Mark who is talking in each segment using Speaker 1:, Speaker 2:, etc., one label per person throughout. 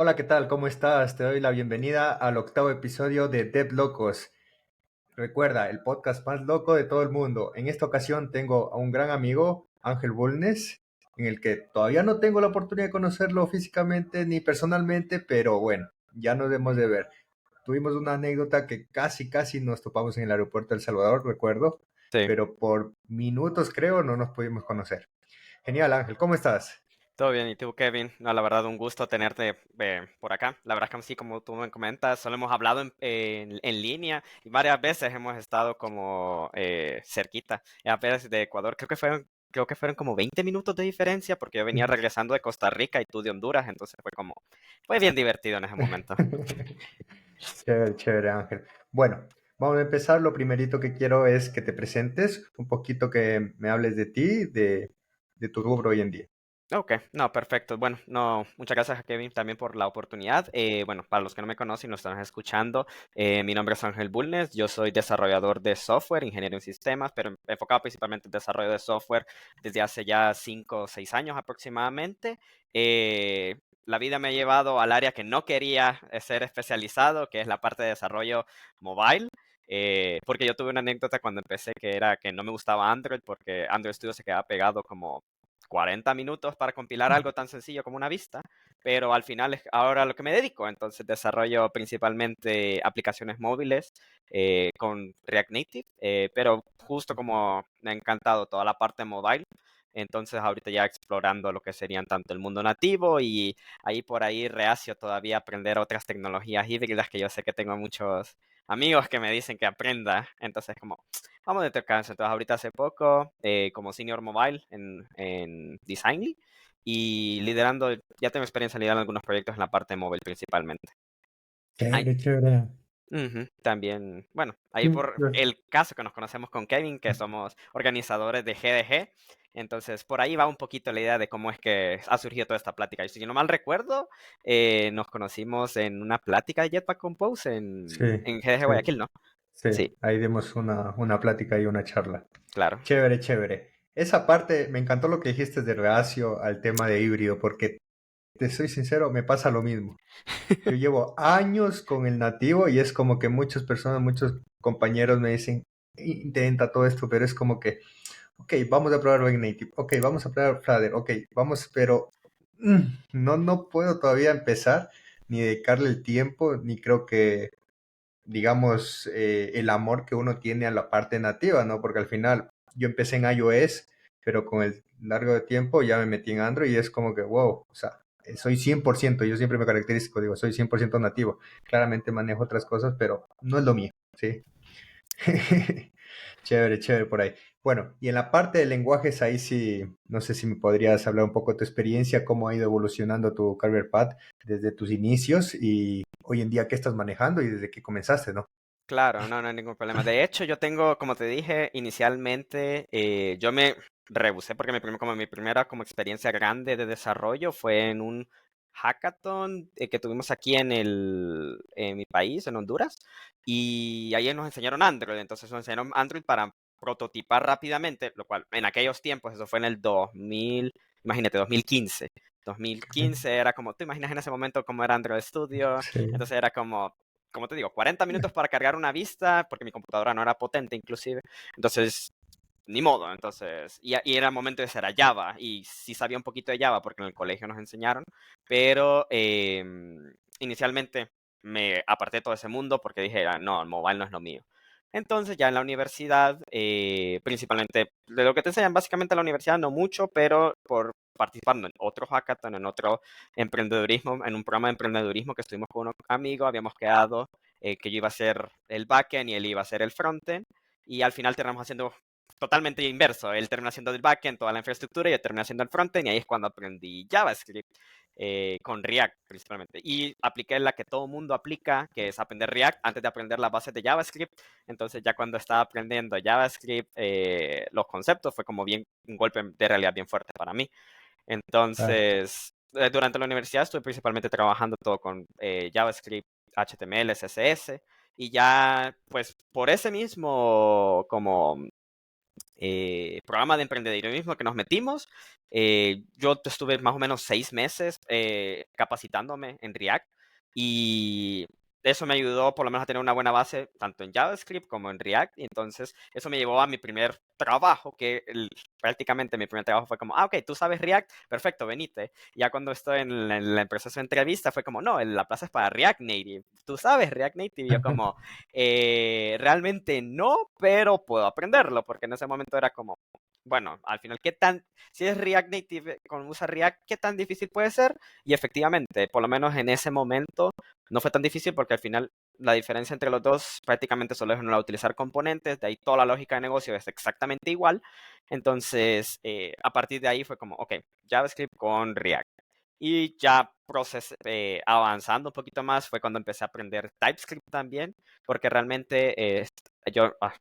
Speaker 1: Hola, ¿qué tal? ¿Cómo estás? Te doy la bienvenida al octavo episodio de Dev Locos. Recuerda, el podcast más loco de todo el mundo. En esta ocasión tengo a un gran amigo, Ángel Bulnes, en el que todavía no tengo la oportunidad de conocerlo físicamente ni personalmente, pero bueno, ya nos hemos de ver. Tuvimos una anécdota que casi nos topamos en el aeropuerto de El Salvador, recuerdo,
Speaker 2: Sí,
Speaker 1: pero por minutos creo no nos pudimos conocer. Genial, Ángel, ¿cómo estás?
Speaker 2: todo bien. ¿Y tú, Kevin? No, la verdad, un gusto tenerte por acá. La verdad es que así como tú me comentas, solo hemos hablado en línea y varias veces hemos estado como cerquita. A veces de Ecuador, creo que fueron como 20 minutos de diferencia porque yo venía regresando de Costa Rica y tú de Honduras, entonces fue bien divertido en ese momento.
Speaker 1: Chévere, chévere, Ángel. Bueno, vamos a empezar. Lo primerito que quiero es que te presentes, un poquito que me hables de ti, de tu rubro hoy en día.
Speaker 2: Ok, no, perfecto. Bueno, no, muchas gracias a Kevin también por la oportunidad. Bueno, para los que no me conocen y nos están escuchando, mi nombre es Ángel Bulnes, yo soy desarrollador de software, ingeniero en sistemas, pero enfocado principalmente en desarrollo de software desde hace ya 5 o 6 años aproximadamente. Eh, la vida me ha llevado al área que no quería ser especializado, que es la parte de desarrollo mobile. Porque yo tuve una anécdota cuando empecé que era que no me gustaba Android porque Android Studio se quedaba pegado como 40 minutos para compilar algo tan sencillo como una vista, pero al final es ahora a lo que me dedico. Entonces desarrollo principalmente aplicaciones móviles con React Native, pero justo como me ha encantado toda la parte mobile, entonces ahorita ya explorando lo que serían tanto el mundo nativo y ahí por ahí reacio todavía a aprender otras tecnologías híbridas que yo sé que tengo muchos amigos que me dicen que aprenda. Entonces como vamos de descanso. Entonces, ahorita hace poco, como senior mobile en Designly y liderando, ya tengo experiencia liderando algunos proyectos en la parte móvil principalmente. Ay,
Speaker 1: Chévere, chévere.
Speaker 2: ujú, también, bueno, ahí
Speaker 1: Sí,
Speaker 2: por
Speaker 1: pues.
Speaker 2: el caso que nos conocemos con Kevin, que somos organizadores de GDG, entonces por ahí va un poquito la idea de cómo es que ha surgido toda esta plática. Y si yo no mal recuerdo, nos conocimos en una plática de Jetpack Compose
Speaker 1: Sí,
Speaker 2: en GDG
Speaker 1: sí,
Speaker 2: Guayaquil, ¿no?
Speaker 1: sí.
Speaker 2: Sí,
Speaker 1: Ahí dimos una plática y una charla.
Speaker 2: claro.
Speaker 1: Chévere, chévere. Esa parte, me encantó lo que dijiste de reacio al tema de híbrido, porque te soy sincero, me pasa lo mismo. Yo llevo años con el nativo y es como que muchas personas, muchos compañeros me dicen, intenta todo esto, pero es como que, ok, vamos a probar React Native, ok, vamos a probar Flutter, ok, vamos, pero mm, no puedo todavía empezar ni dedicarle el tiempo, ni creo que, digamos, el amor que uno tiene a la parte nativa, ¿no? Porque al final yo empecé en iOS, pero con el largo de tiempo ya me metí en Android y es como que, wow, o sea, soy 100%, yo siempre me caracterizo, digo, soy 100% nativo. Claramente manejo otras cosas, pero no es lo mío, ¿sí? Chévere, chévere por ahí. Bueno, y en la parte de lenguajes, ahí sí, no sé si me podrías hablar un poco de tu experiencia, cómo ha ido evolucionando tu career path desde tus inicios y hoy en día qué estás manejando y desde que comenzaste, ¿no?
Speaker 2: Claro, no, no hay ningún problema. De hecho, yo tengo, como te dije inicialmente, yo me rehusé porque como mi primera como experiencia grande de desarrollo fue en un hackathon que tuvimos aquí en mi país, en Honduras, y ahí nos enseñaron Android. Entonces nos enseñaron Android para prototipar rápidamente, lo cual en aquellos tiempos, eso fue en el 2000, imagínate, 2015. 2015 era como, ¿tú imaginas en ese momento cómo era Android Studio?
Speaker 1: Sí.
Speaker 2: Entonces era como te digo, 40 minutos para cargar una vista, porque mi computadora no era potente inclusive. Entonces, ni modo. Entonces, y era el momento de ser a Java. Y sí sabía un poquito de Java porque en el colegio nos enseñaron. Pero inicialmente me aparté de todo ese mundo porque dije, no, el mobile no es lo mío. Entonces ya en la universidad, principalmente de lo que te enseñan básicamente en la universidad, no mucho, pero por participando en otro hackathon, en otro emprendedurismo, en un programa de emprendedurismo que estuvimos con un amigo, habíamos quedado que yo iba a hacer el backend y él iba a hacer el frontend, y al final terminamos haciendo totalmente inverso. Él terminó haciendo el backend, toda la infraestructura, y yo terminé haciendo el frontend, y ahí es cuando aprendí JavaScript. Con React principalmente. Y apliqué la que todo mundo aplica, que es aprender React antes de aprender las bases de JavaScript. Entonces ya cuando estaba aprendiendo JavaScript, los conceptos fue como bien un golpe de realidad bien fuerte para mí.
Speaker 1: Claro.
Speaker 2: Entonces, durante la universidad estuve principalmente trabajando todo con JavaScript, HTML, CSS, y ya, pues, por ese mismo como programa de emprendedurismo que nos metimos. Yo estuve más o menos 6 meses capacitándome en React y eso me ayudó por lo menos a tener una buena base tanto en JavaScript como en React. Y entonces eso me llevó a mi primer trabajo, que prácticamente mi primer trabajo fue como, ok, tú sabes React, perfecto, venite. Ya cuando estoy en la empresa de entrevista fue como, no, la plaza es para React Native. ¿Tú sabes React Native? Y yo como, realmente no, pero puedo aprenderlo, porque en ese momento era como, bueno, al final, si es React Native con usa React, ¿qué tan difícil puede ser? Y efectivamente, por lo menos en ese momento, no fue tan difícil porque al final la diferencia entre los dos prácticamente solo es utilizar componentes, de ahí toda la lógica de negocio es exactamente igual. Entonces, a partir de ahí fue como, ok, JavaScript con React. Y ya avanzando un poquito más fue cuando empecé a aprender TypeScript también, porque realmente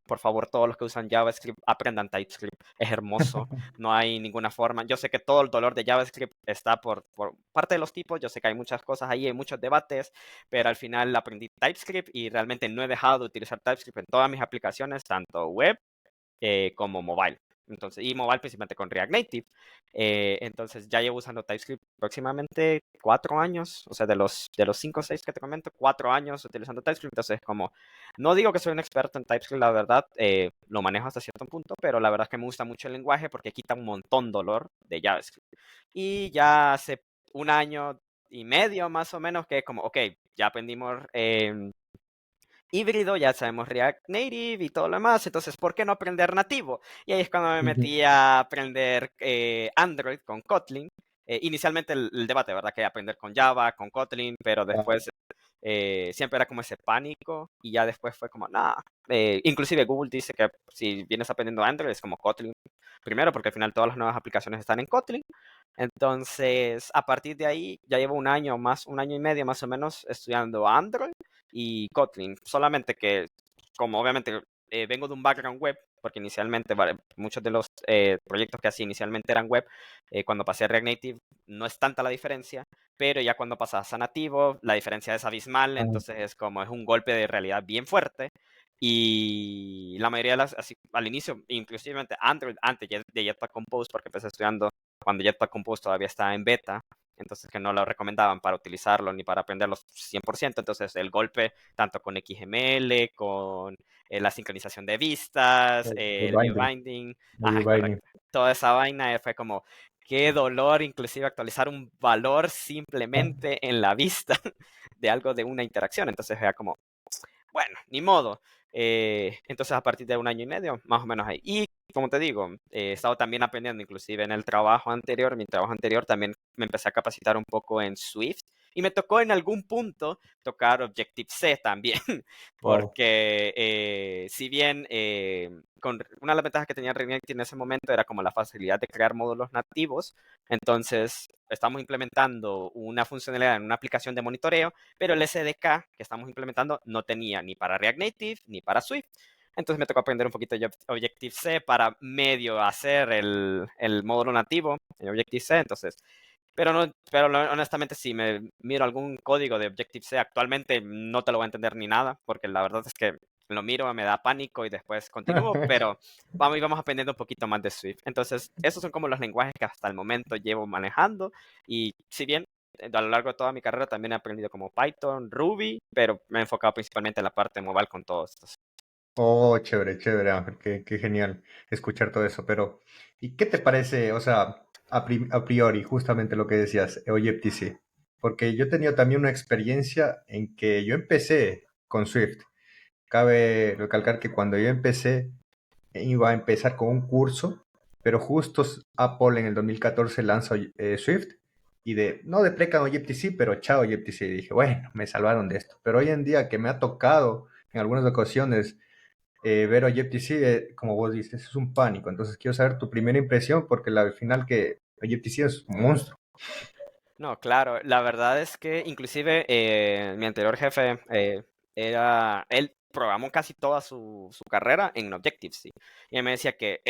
Speaker 2: por favor, todos los que usan JavaScript aprendan TypeScript. Es hermoso, no hay ninguna forma. Yo sé que todo el dolor de JavaScript está por parte de los tipos, yo sé que hay muchas cosas ahí, hay muchos debates, pero al final aprendí TypeScript y realmente no he dejado de utilizar TypeScript en todas mis aplicaciones, tanto web como mobile. Entonces, y mobile principalmente con React Native. Entonces ya llevo usando TypeScript aproximadamente 4 años, o sea, de los 5 o 6 que te comento, 4 años utilizando TypeScript. Entonces, como no digo que soy un experto en TypeScript, la verdad, lo manejo hasta cierto punto, pero la verdad es que me gusta mucho el lenguaje porque quita un montón dolor de JavaScript. Y ya hace 1 año y medio más o menos que como, ok, ya aprendimos híbrido, ya sabemos React Native y todo lo demás, entonces, ¿por qué no aprender nativo? Y ahí es cuando me
Speaker 1: Ujú.
Speaker 2: metí a aprender Android con Kotlin. Inicialmente el debate, ¿verdad? Que aprender con Java, con Kotlin, pero
Speaker 1: Ah,
Speaker 2: después siempre era como ese pánico y ya después fue como, nada. Inclusive Google dice que si vienes aprendiendo Android es como Kotlin primero, porque al final todas las nuevas aplicaciones están en Kotlin. Entonces, a partir de ahí, ya llevo 1 año más, 1 año y medio más o menos estudiando Android y Kotlin. Solamente que, como obviamente vengo de un background web, porque inicialmente, vale, muchos de los proyectos que hacía inicialmente eran web, cuando pasé a React Native no es tanta la diferencia, pero ya cuando pasas a nativo, la diferencia es abismal,
Speaker 1: ah,
Speaker 2: entonces es un golpe de realidad bien fuerte. Y la mayoría de así, al inicio, inclusive Android, antes de Jetpack Compose, porque empecé estudiando cuando Jetpack Compose todavía estaba en beta, entonces que no lo recomendaban para utilizarlo ni para aprenderlo 100%. Entonces el golpe tanto con XML, con la sincronización de vistas,
Speaker 1: el
Speaker 2: el view
Speaker 1: binding,
Speaker 2: binding,
Speaker 1: el
Speaker 2: ajá,
Speaker 1: binding.
Speaker 2: correcto. Toda esa vaina fue como, qué dolor inclusive actualizar un valor simplemente en la vista de algo de una interacción. Entonces era como, bueno, ni modo. Entonces, a partir de 1 año y medio, más o menos ahí. Y como te digo, he estado también aprendiendo, inclusive en el trabajo anterior, mi trabajo anterior, también me empecé a capacitar un poco en Swift. Y me tocó en algún punto tocar Objective-C también,
Speaker 1: Wow.
Speaker 2: porque si bien una de las ventajas que tenía React en ese momento era como la facilidad de crear módulos nativos, entonces estamos implementando una funcionalidad en una aplicación de monitoreo, pero el SDK que estamos implementando no tenía ni para React Native ni para Swift. Entonces me tocó aprender un poquito de Objective-C para medio hacer el módulo nativo en Objective-C. Entonces, pero no, pero honestamente, si me miro algún código de Objective-C actualmente, no te lo voy a entender ni nada, porque la verdad es que lo miro, me da pánico y después continúo, pero vamos aprendiendo un poquito más de Swift. Entonces, esos son como los lenguajes que hasta el momento llevo manejando. Y si bien a lo largo de toda mi carrera también he aprendido como Python, Ruby, pero me he enfocado principalmente en la parte mobile con todos estos.
Speaker 1: Oh, chévere, chévere, Ángel, qué genial escuchar todo eso. Pero, ¿y qué te parece, o sea, a priori, justamente lo que decías, Objective-C? Porque yo he tenido también una experiencia en que yo empecé con Swift. Cabe recalcar que cuando yo empecé, iba a empezar con un curso, pero justo Apple en el 2014 lanzó Swift y no de preca Objective-C, pero chao Objective-C. Y dije, bueno, me salvaron de esto. Pero hoy en día que me ha tocado en algunas ocasiones ver Objective-C, como vos dices, es un pánico. Entonces quiero saber tu primera impresión porque al final que Objective-C es un monstruo.
Speaker 2: No, claro, la verdad es que inclusive mi anterior jefe él programó casi toda su carrera en Objective-C. Y él me decía que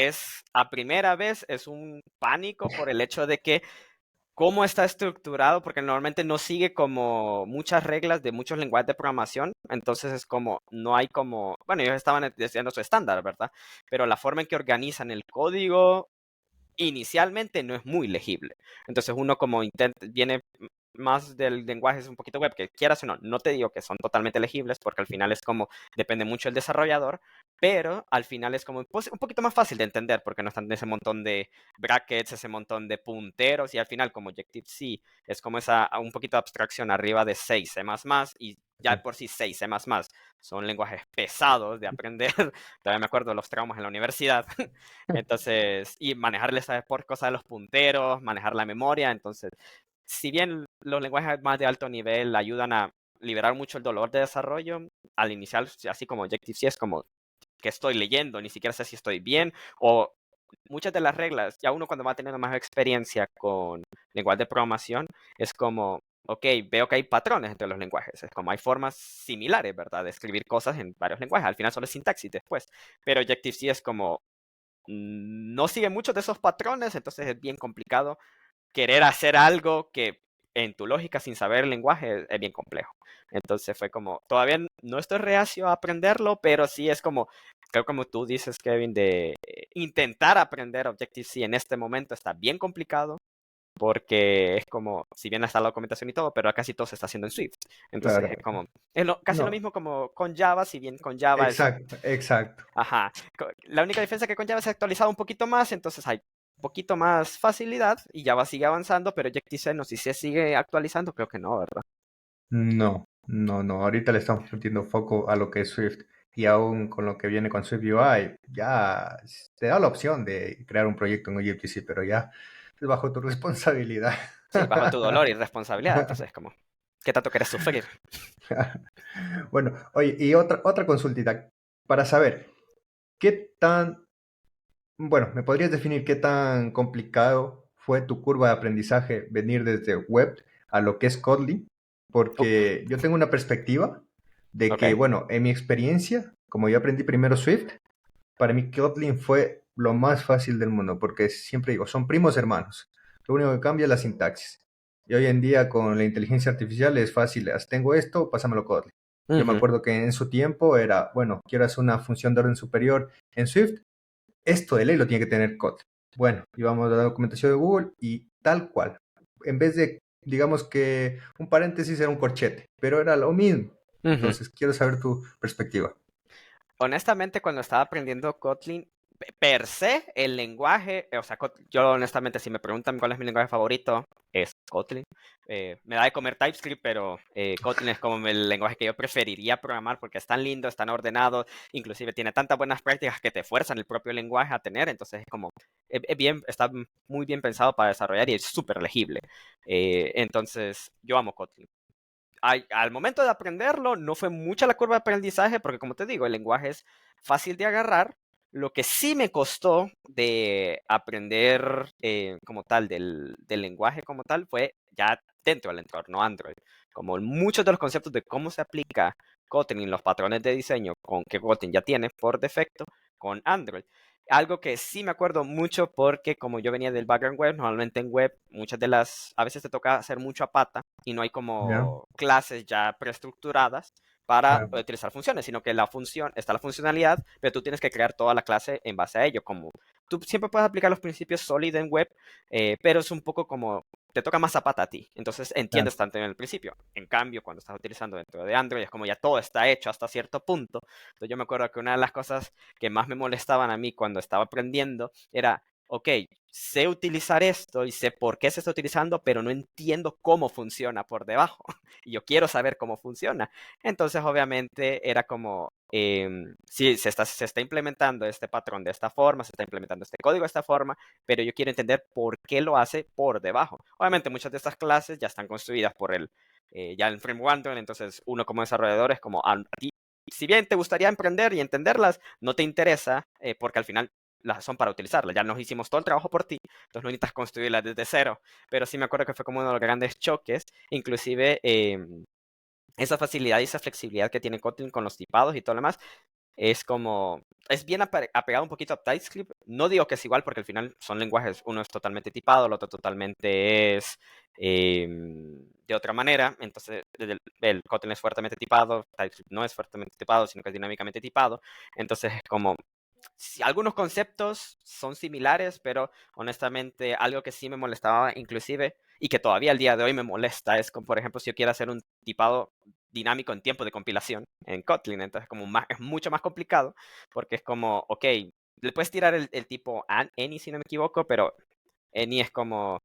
Speaker 2: a primera vez es un pánico por el hecho de que cómo está estructurado, porque normalmente no sigue como muchas reglas de muchos lenguajes de programación, entonces es como, no hay como, bueno, ellos estaban diciendo su estándar, ¿verdad? Pero la forma en que organizan el código inicialmente no es muy legible. Entonces uno como intenta, viene más del lenguaje es un poquito web, que quieras o no, no te digo que son totalmente legibles, porque al final es como, depende mucho del desarrollador, pero al final es como pues, un poquito más fácil de entender, porque no están en ese montón de brackets, ese montón de punteros, y al final como Objective-C es como esa un poquito de abstracción arriba de 6 C++, y ya
Speaker 1: Sí.
Speaker 2: por sí 6 C++ son lenguajes pesados de aprender, todavía me acuerdo de los traumas en la universidad, entonces, y manejarles por cosas de los punteros, manejar la memoria, entonces si bien los lenguajes más de alto nivel ayudan a liberar mucho el dolor de desarrollo, al inicial, así como Objective-C es como que estoy leyendo, ni siquiera sé si estoy bien, o muchas de las reglas, ya uno cuando va teniendo más experiencia con lenguajes de programación, es como, ok, veo que hay patrones entre los lenguajes, es como hay formas similares, ¿verdad?, de escribir cosas en varios lenguajes, al final solo es sintaxis después, pero Objective-C es como, no sigue muchos de esos patrones, entonces es bien complicado querer hacer algo que en tu lógica sin saber el lenguaje es bien complejo. Entonces fue como, todavía no estoy reacio a aprenderlo, pero sí es como, creo como tú dices, Kevin, de intentar aprender Objective-C en este momento está bien complicado porque es como, si bien está la documentación y todo, pero casi todo se está haciendo en Swift. Entonces
Speaker 1: Claro.
Speaker 2: es como, casi lo
Speaker 1: No,
Speaker 2: mismo como con Java, si bien con Java es,
Speaker 1: exacto, exacto.
Speaker 2: ajá, la única diferencia es que con Java se ha actualizado un poquito más, entonces hay un poquito más facilidad y Java sigue avanzando, pero Objective-C no sé si se sigue actualizando, creo que no, ¿verdad?
Speaker 1: No, no, no. Ahorita le estamos metiendo foco a lo que es Swift. Y aún con lo que viene con Swift UI, ya te da la opción de crear un proyecto en Objective-C, pero ya es bajo tu responsabilidad.
Speaker 2: Sí, bajo tu dolor y responsabilidad, entonces como, ¿qué tanto quieres sufrir?
Speaker 1: Bueno, oye, y otra consultita para saber, ¿qué tan, bueno, me podrías definir qué tan complicado fue tu curva de aprendizaje venir desde web a lo que es Kotlin?
Speaker 2: Uf,
Speaker 1: Porque yo tengo una perspectiva de
Speaker 2: ok.
Speaker 1: que, bueno, en mi experiencia, como yo aprendí primero Swift, para mí Kotlin fue lo más fácil del mundo, porque siempre digo, son primos hermanos. Lo único que cambia es la sintaxis. Y hoy en día con la inteligencia artificial es fácil, tengo esto, pásamelo Kotlin. Yo me
Speaker 2: Ujú,
Speaker 1: acuerdo que en su tiempo era, bueno, quiero hacer una función de orden superior en Swift, esto de ley lo tiene que tener Kotlin. Bueno, íbamos a la documentación de Google y tal cual. En vez de, digamos que un paréntesis era un corchete, pero era lo mismo.
Speaker 2: ujú.
Speaker 1: Entonces, quiero saber tu perspectiva.
Speaker 2: Honestamente, cuando estaba aprendiendo Kotlin, per se, el lenguaje, o sea, yo honestamente, si me preguntan cuál es mi lenguaje favorito, es Kotlin. Me da de comer TypeScript, pero Kotlin es como el lenguaje que yo preferiría programar porque es tan lindo, es tan ordenado, inclusive tiene tantas buenas prácticas que te fuerzan el propio lenguaje a tener, entonces es como, bien, está muy bien pensado para desarrollar y es súper legible. Entonces, yo amo Kotlin. Al momento de aprenderlo, no fue mucha la curva de aprendizaje, porque como te digo, el lenguaje es fácil de agarrar. Lo que sí me costó de aprender como tal, del lenguaje como tal, fue ya dentro del entorno Android. Como muchos de los conceptos de cómo se aplica Kotlin, los patrones de diseño con que Kotlin ya tiene por defecto con Android. Algo que sí me acuerdo mucho porque como yo venía del background web, normalmente en web muchas de a veces te toca hacer mucho a pata y no hay
Speaker 1: ¿Ya?
Speaker 2: como clases ya preestructuradas para
Speaker 1: Claro.
Speaker 2: utilizar funciones, sino que la función, está la funcionalidad, pero tú tienes que crear toda la clase en base a ello. Como tú siempre puedes aplicar los principios Solid en web, pero es un poco como te toca más zapata a ti. Entonces
Speaker 1: Claro.
Speaker 2: entiendes tanto en el principio. En cambio, cuando estás utilizando dentro de Android, es como ya todo está hecho hasta cierto punto. Entonces yo me acuerdo que una de las cosas que más me molestaban a mí cuando estaba aprendiendo era, ok, sé utilizar esto y sé por qué se está utilizando, pero no entiendo cómo funciona por debajo. Y yo quiero saber cómo funciona. Entonces, obviamente, era como, sí, se está implementando este patrón de esta forma, se está implementando este código de esta forma, pero yo quiero entender por qué lo hace por debajo. Obviamente, muchas de estas clases ya están construidas por ya el framework Android, entonces uno como desarrollador es como, a ti, si bien te gustaría emprender y entenderlas, no te interesa porque al final las son para utilizarlas. Ya nos hicimos todo el trabajo por ti, entonces no necesitas construirlas desde cero. Pero sí me acuerdo que fue como uno de los grandes choques, inclusive esa facilidad y esa flexibilidad que tiene Kotlin con los tipados y todo lo demás. es como, es bien apegado un poquito a TypeScript. No digo que es igual porque al final son lenguajes, uno es totalmente tipado, el otro totalmente es de otra manera. Entonces, el Kotlin es fuertemente tipado, TypeScript no es fuertemente tipado, sino que es dinámicamente tipado. Entonces, es como, algunos conceptos son similares, pero honestamente algo que sí me molestaba inclusive y que todavía al día de hoy me molesta es como, por ejemplo, si yo quiero hacer un tipado dinámico en tiempo de compilación en Kotlin, entonces como es mucho más complicado porque es como, ok, le puedes tirar el tipo any si no me equivoco, pero any es como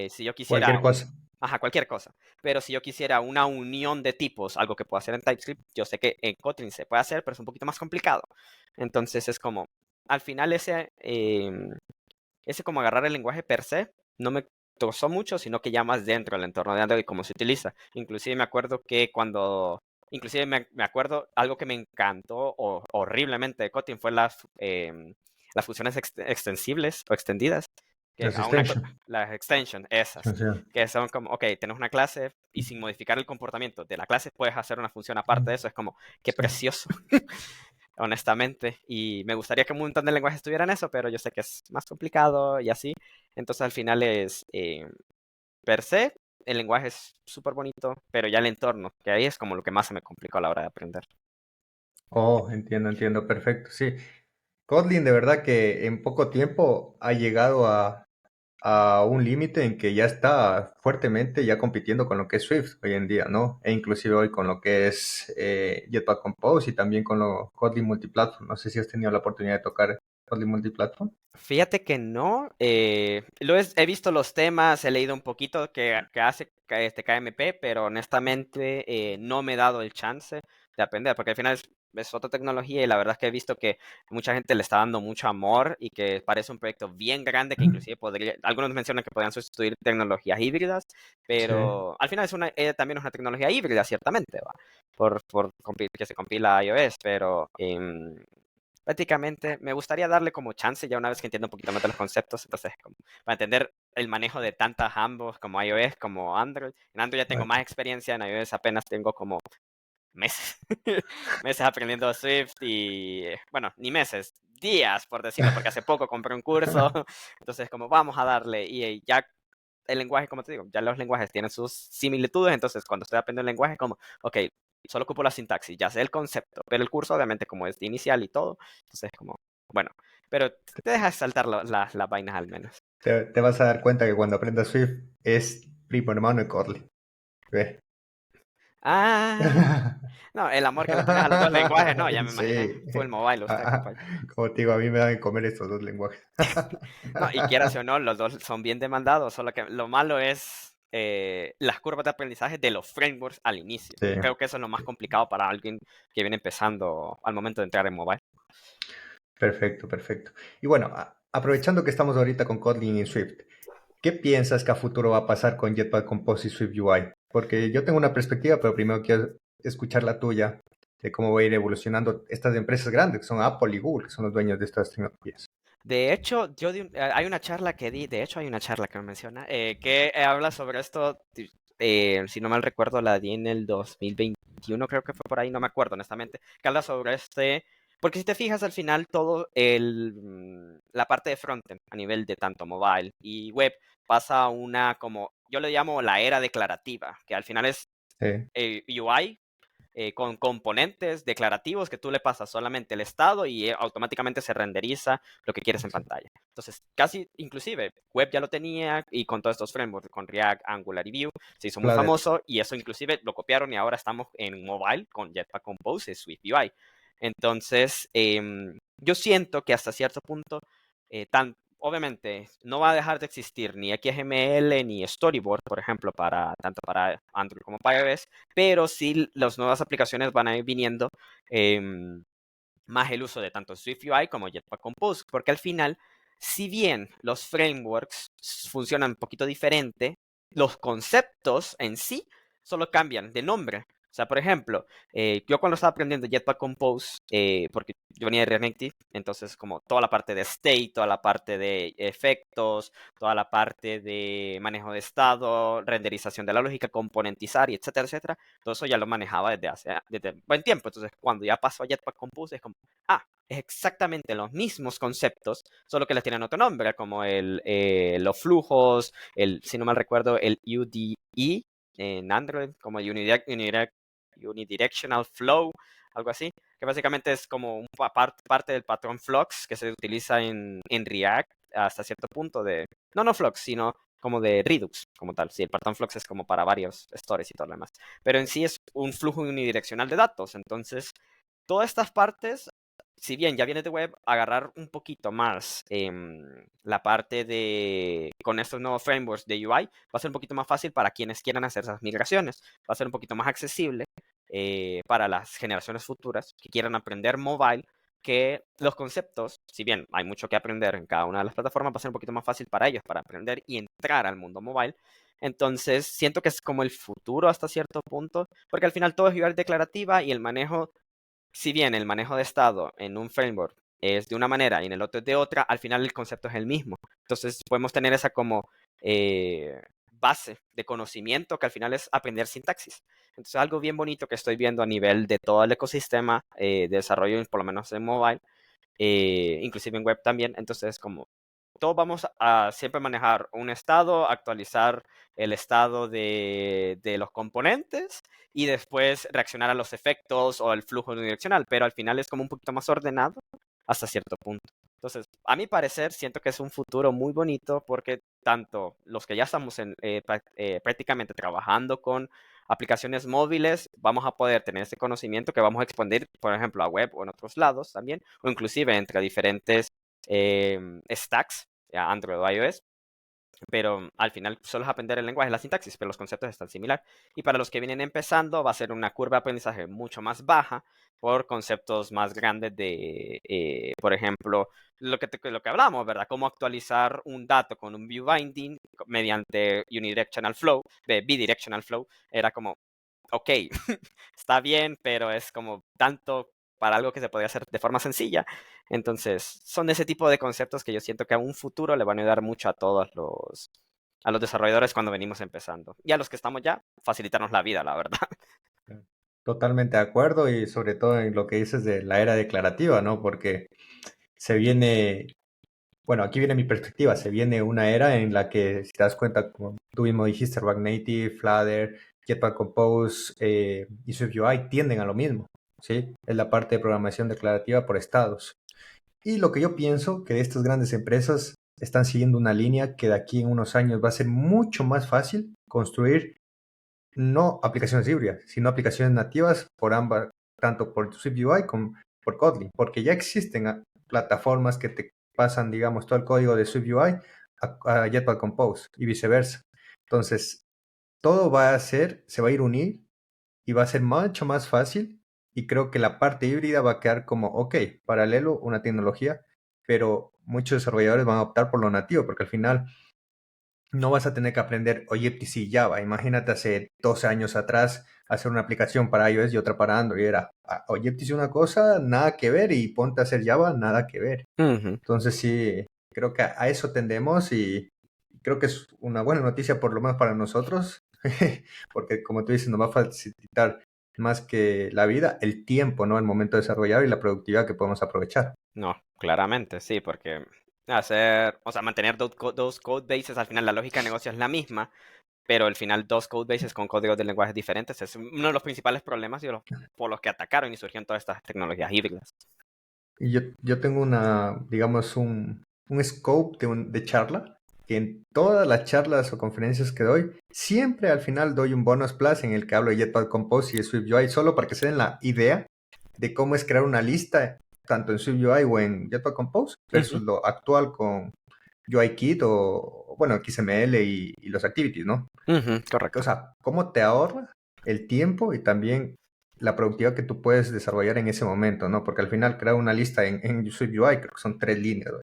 Speaker 2: si yo quisiera
Speaker 1: Cualquier cosa.
Speaker 2: ajá, cualquier cosa. Pero si yo quisiera una unión de tipos, algo que puedo hacer en TypeScript, yo sé que en Kotlin se puede hacer, pero es un poquito más complicado. Entonces es como, al final ese como agarrar el lenguaje per se, no me gustó mucho, sino que ya más dentro del entorno de Android, cómo se utiliza. Inclusive me acuerdo que inclusive me acuerdo algo que me encantó horriblemente de Kotlin fue las funciones extensibles o extendidas, que
Speaker 1: Las extensions.
Speaker 2: las extension, esas, que son como, ok, tienes una clase y sin modificar el comportamiento de la clase puedes hacer una función aparte de eso, es como, qué
Speaker 1: Sí.
Speaker 2: precioso, honestamente, y me gustaría que un montón de lenguajes tuvieran eso, pero yo sé que es más complicado y así, entonces al final es, per se, el lenguaje es súper bonito, pero ya el entorno, que ahí es como lo que más se me complicó a la hora de aprender.
Speaker 1: Oh, entiendo, entiendo, perfecto. Sí, Kotlin de verdad que en poco tiempo ha llegado a un límite en que ya está fuertemente ya compitiendo con lo que es Swift hoy en día, ¿no? E inclusive hoy con lo que es Jetpack Compose y también con lo Kotlin Multiplatform. No sé si has tenido la oportunidad de tocar Kotlin Multiplatform.
Speaker 2: Fíjate que no, he visto los temas, he leído un poquito que hace este KMP, pero honestamente no me he dado el chance de aprender, porque al final es otra tecnología y la verdad es que he visto que mucha gente le está dando mucho amor y que parece un proyecto bien grande que inclusive algunos mencionan que podrían sustituir tecnologías híbridas,
Speaker 1: Sí.
Speaker 2: pero al final también es una tecnología híbrida, ciertamente, ¿va? Que se compila a iOS, pero prácticamente me gustaría darle como chance ya una vez que entienda un poquito más de los conceptos, entonces como para entender el manejo de tantas ambos como iOS como Android. En Android ya tengo
Speaker 1: Bueno,
Speaker 2: más experiencia, en iOS apenas tengo como meses, meses aprendiendo Swift y bueno, ni meses, días por decirlo, porque hace poco compré un curso, entonces como vamos a darle y ya el lenguaje, como te digo, ya los lenguajes tienen sus similitudes, entonces cuando estoy aprendiendo el lenguaje, como, ok, solo ocupo la sintaxis, ya sé el concepto, pero el curso obviamente como es de inicial y todo, entonces como, bueno, pero te dejas saltar las vainas al menos.
Speaker 1: te vas a dar cuenta que cuando aprendas Swift es primo hermano de Kotlin. Ve.
Speaker 2: Ah, no, el amor que le tenés a los dos lenguajes, no, ya me imaginé,
Speaker 1: Sí.
Speaker 2: full mobile
Speaker 1: Ah,
Speaker 2: usted,
Speaker 1: ah,
Speaker 2: compa.
Speaker 1: como te digo, a mí me dan de comer estos dos lenguajes.
Speaker 2: No, y quieras o no, los dos son bien demandados, solo que lo malo es las curvas de aprendizaje de los frameworks al inicio.
Speaker 1: Sí,
Speaker 2: Creo que eso es lo más complicado para alguien que viene empezando al momento de entrar en mobile.
Speaker 1: perfecto, perfecto. Y bueno, aprovechando que estamos ahorita con Kotlin y Swift, ¿qué piensas que a futuro va a pasar con Jetpack Compose y Swift UI? Porque yo tengo una perspectiva, pero primero quiero escuchar la tuya de cómo va a ir evolucionando estas empresas grandes, que son Apple y Google, que son los dueños de estas tecnologías.
Speaker 2: De hecho, hay una charla que di, de hecho hay una charla que me menciona, que habla sobre esto, si no mal recuerdo, la di en el 2021, creo que fue por ahí, no me acuerdo honestamente, que habla sobre porque si te fijas al final todo la parte de frontend a nivel de tanto mobile y web pasa a una como, yo le llamo la era declarativa, que al final es
Speaker 1: Sí,
Speaker 2: UI con componentes declarativos que tú le pasas solamente el estado y automáticamente se renderiza lo que quieres en
Speaker 1: sí,
Speaker 2: pantalla. Entonces, casi inclusive web ya lo tenía y con todos estos frameworks, con React, Angular y Vue, se hizo muy
Speaker 1: Flutter.
Speaker 2: famoso y eso inclusive lo copiaron y ahora estamos en mobile con Jetpack Compose y Swift UI. Entonces, yo siento que hasta cierto punto, obviamente, no va a dejar de existir ni XML ni Storyboard, por ejemplo, tanto para Android como para iOS, pero sí las nuevas aplicaciones van a ir viniendo más el uso de tanto SwiftUI como Jetpack Compose, porque al final, si bien los frameworks funcionan un poquito diferente, los conceptos en sí solo cambian de nombre. O sea, por ejemplo, yo cuando estaba aprendiendo Jetpack Compose, porque yo venía de React Native, entonces como toda la parte de state, toda la parte de efectos, toda la parte de manejo de estado, renderización de la lógica, componentizar y etcétera, etcétera, todo eso ya lo manejaba desde buen tiempo. Entonces, cuando ya pasó a Jetpack Compose, es como, es exactamente los mismos conceptos, solo que les tienen otro nombre, como los flujos, si no mal recuerdo, el UDE en Android, como Unidirectional Flow, algo así, que básicamente es como parte del patrón Flux que se utiliza en React hasta cierto punto no Flux, sino como de Redux, como tal. Sí, el patrón Flux es como para varios stores y todo lo demás. Pero en sí es un flujo unidireccional de datos. Entonces, todas estas partes, si bien ya viene de web, agarrar un poquito más la parte con estos nuevos frameworks de UI, va a ser un poquito más fácil para quienes quieran hacer esas migraciones. Va a ser un poquito más accesible para las generaciones futuras que quieran aprender mobile, que los conceptos, si bien hay mucho que aprender en cada una de las plataformas, va a ser un poquito más fácil para ellos para aprender y entrar al mundo mobile. Entonces, siento que es como el futuro hasta cierto punto, porque al final todo es UI declarativa y el manejo, si bien el manejo de estado en un framework es de una manera y en el otro es de otra, al final el concepto es el mismo. Entonces podemos tener esa como base de conocimiento que al final es aprender sintaxis. Entonces algo bien bonito que estoy viendo a nivel de todo el ecosistema de desarrollo, por lo menos en mobile, inclusive en web también. Entonces como todos vamos a siempre manejar un estado, actualizar el estado de los componentes y después reaccionar a los efectos o el flujo unidireccional, pero al final es como un poquito más ordenado hasta cierto punto. Entonces, a mi parecer, siento que es un futuro muy bonito porque tanto los que ya estamos prácticamente trabajando con aplicaciones móviles, vamos a poder tener ese conocimiento que vamos a expandir, por ejemplo, a web o en otros lados también, o inclusive entre diferentes stacks, Android o iOS, pero al final solo es aprender el lenguaje, la sintaxis, pero los conceptos están similares. Y para los que vienen empezando, va a ser una curva de aprendizaje mucho más baja por conceptos más grandes por ejemplo, lo que hablamos, ¿verdad? Cómo actualizar un dato con un view binding mediante unidirectional flow, bidirectional flow, era como, ok, está bien, pero es como tanto para algo que se podría hacer de forma sencilla. Entonces, son ese tipo de conceptos que yo siento que a un futuro le van a ayudar mucho a los desarrolladores cuando venimos empezando. Y a los que estamos ya, facilitarnos la vida, la verdad.
Speaker 1: Totalmente de acuerdo y sobre todo en lo que dices de la era declarativa, ¿no? Porque se viene, bueno, aquí viene mi perspectiva, se viene una era en la que, si te das cuenta, como tú mismo dijiste, React Native, Flutter, Jetpack Compose y SwiftUI tienden a lo mismo, ¿sí? Es la parte de programación declarativa por estados. Y lo que yo pienso que estas grandes empresas están siguiendo una línea que de aquí en unos años va a ser mucho más fácil construir no aplicaciones híbridas, sino aplicaciones nativas por ambas, tanto por SwiftUI como por Kotlin, porque ya existen plataformas que te pasan, digamos, todo el código de SwiftUI a Jetpack Compose y viceversa. Entonces, todo se va a ir unir y va a ser mucho más fácil y creo que la parte híbrida va a quedar como, ok, paralelo, una tecnología, pero muchos desarrolladores van a optar por lo nativo porque al final no vas a tener que aprender Objective-C y Java. Imagínate hace 12 años atrás hacer una aplicación para iOS y otra para Android. Era Objective-C una cosa, nada que ver, y ponte a hacer Java, nada que ver.
Speaker 2: Ujú.
Speaker 1: Entonces sí, creo que a eso tendemos y creo que es una buena noticia por lo menos para nosotros, porque como tú dices, nos va a facilitar más que la vida, el tiempo, ¿no? El momento de desarrollar y la productividad que podemos aprovechar.
Speaker 2: No, claramente, sí, porque o sea, mantener dos code bases, al final la lógica de negocio es la misma, pero al final dos code bases con códigos de lenguajes diferentes es uno de los principales problemas por los que atacaron y surgieron todas estas tecnologías híbridas.
Speaker 1: Y yo tengo digamos, un scope de charla, que en todas las charlas o conferencias que doy, siempre al final doy un bonus plus en el que hablo de Jetpack Compose y de SwiftUI, solo para que se den la idea de cómo es crear una lista, tanto en SwiftUI o en Jetpack Compose,
Speaker 2: Ujú,
Speaker 1: versus lo actual con UIKit o, bueno, XML y los activities, ¿no?
Speaker 2: ujú,
Speaker 1: O
Speaker 2: correcto.
Speaker 1: sea, cómo te ahorra el tiempo y también la productividad que tú puedes desarrollar en ese momento, ¿no? Porque al final crear una lista en SwiftUI creo que son 3 líneas, ¿no?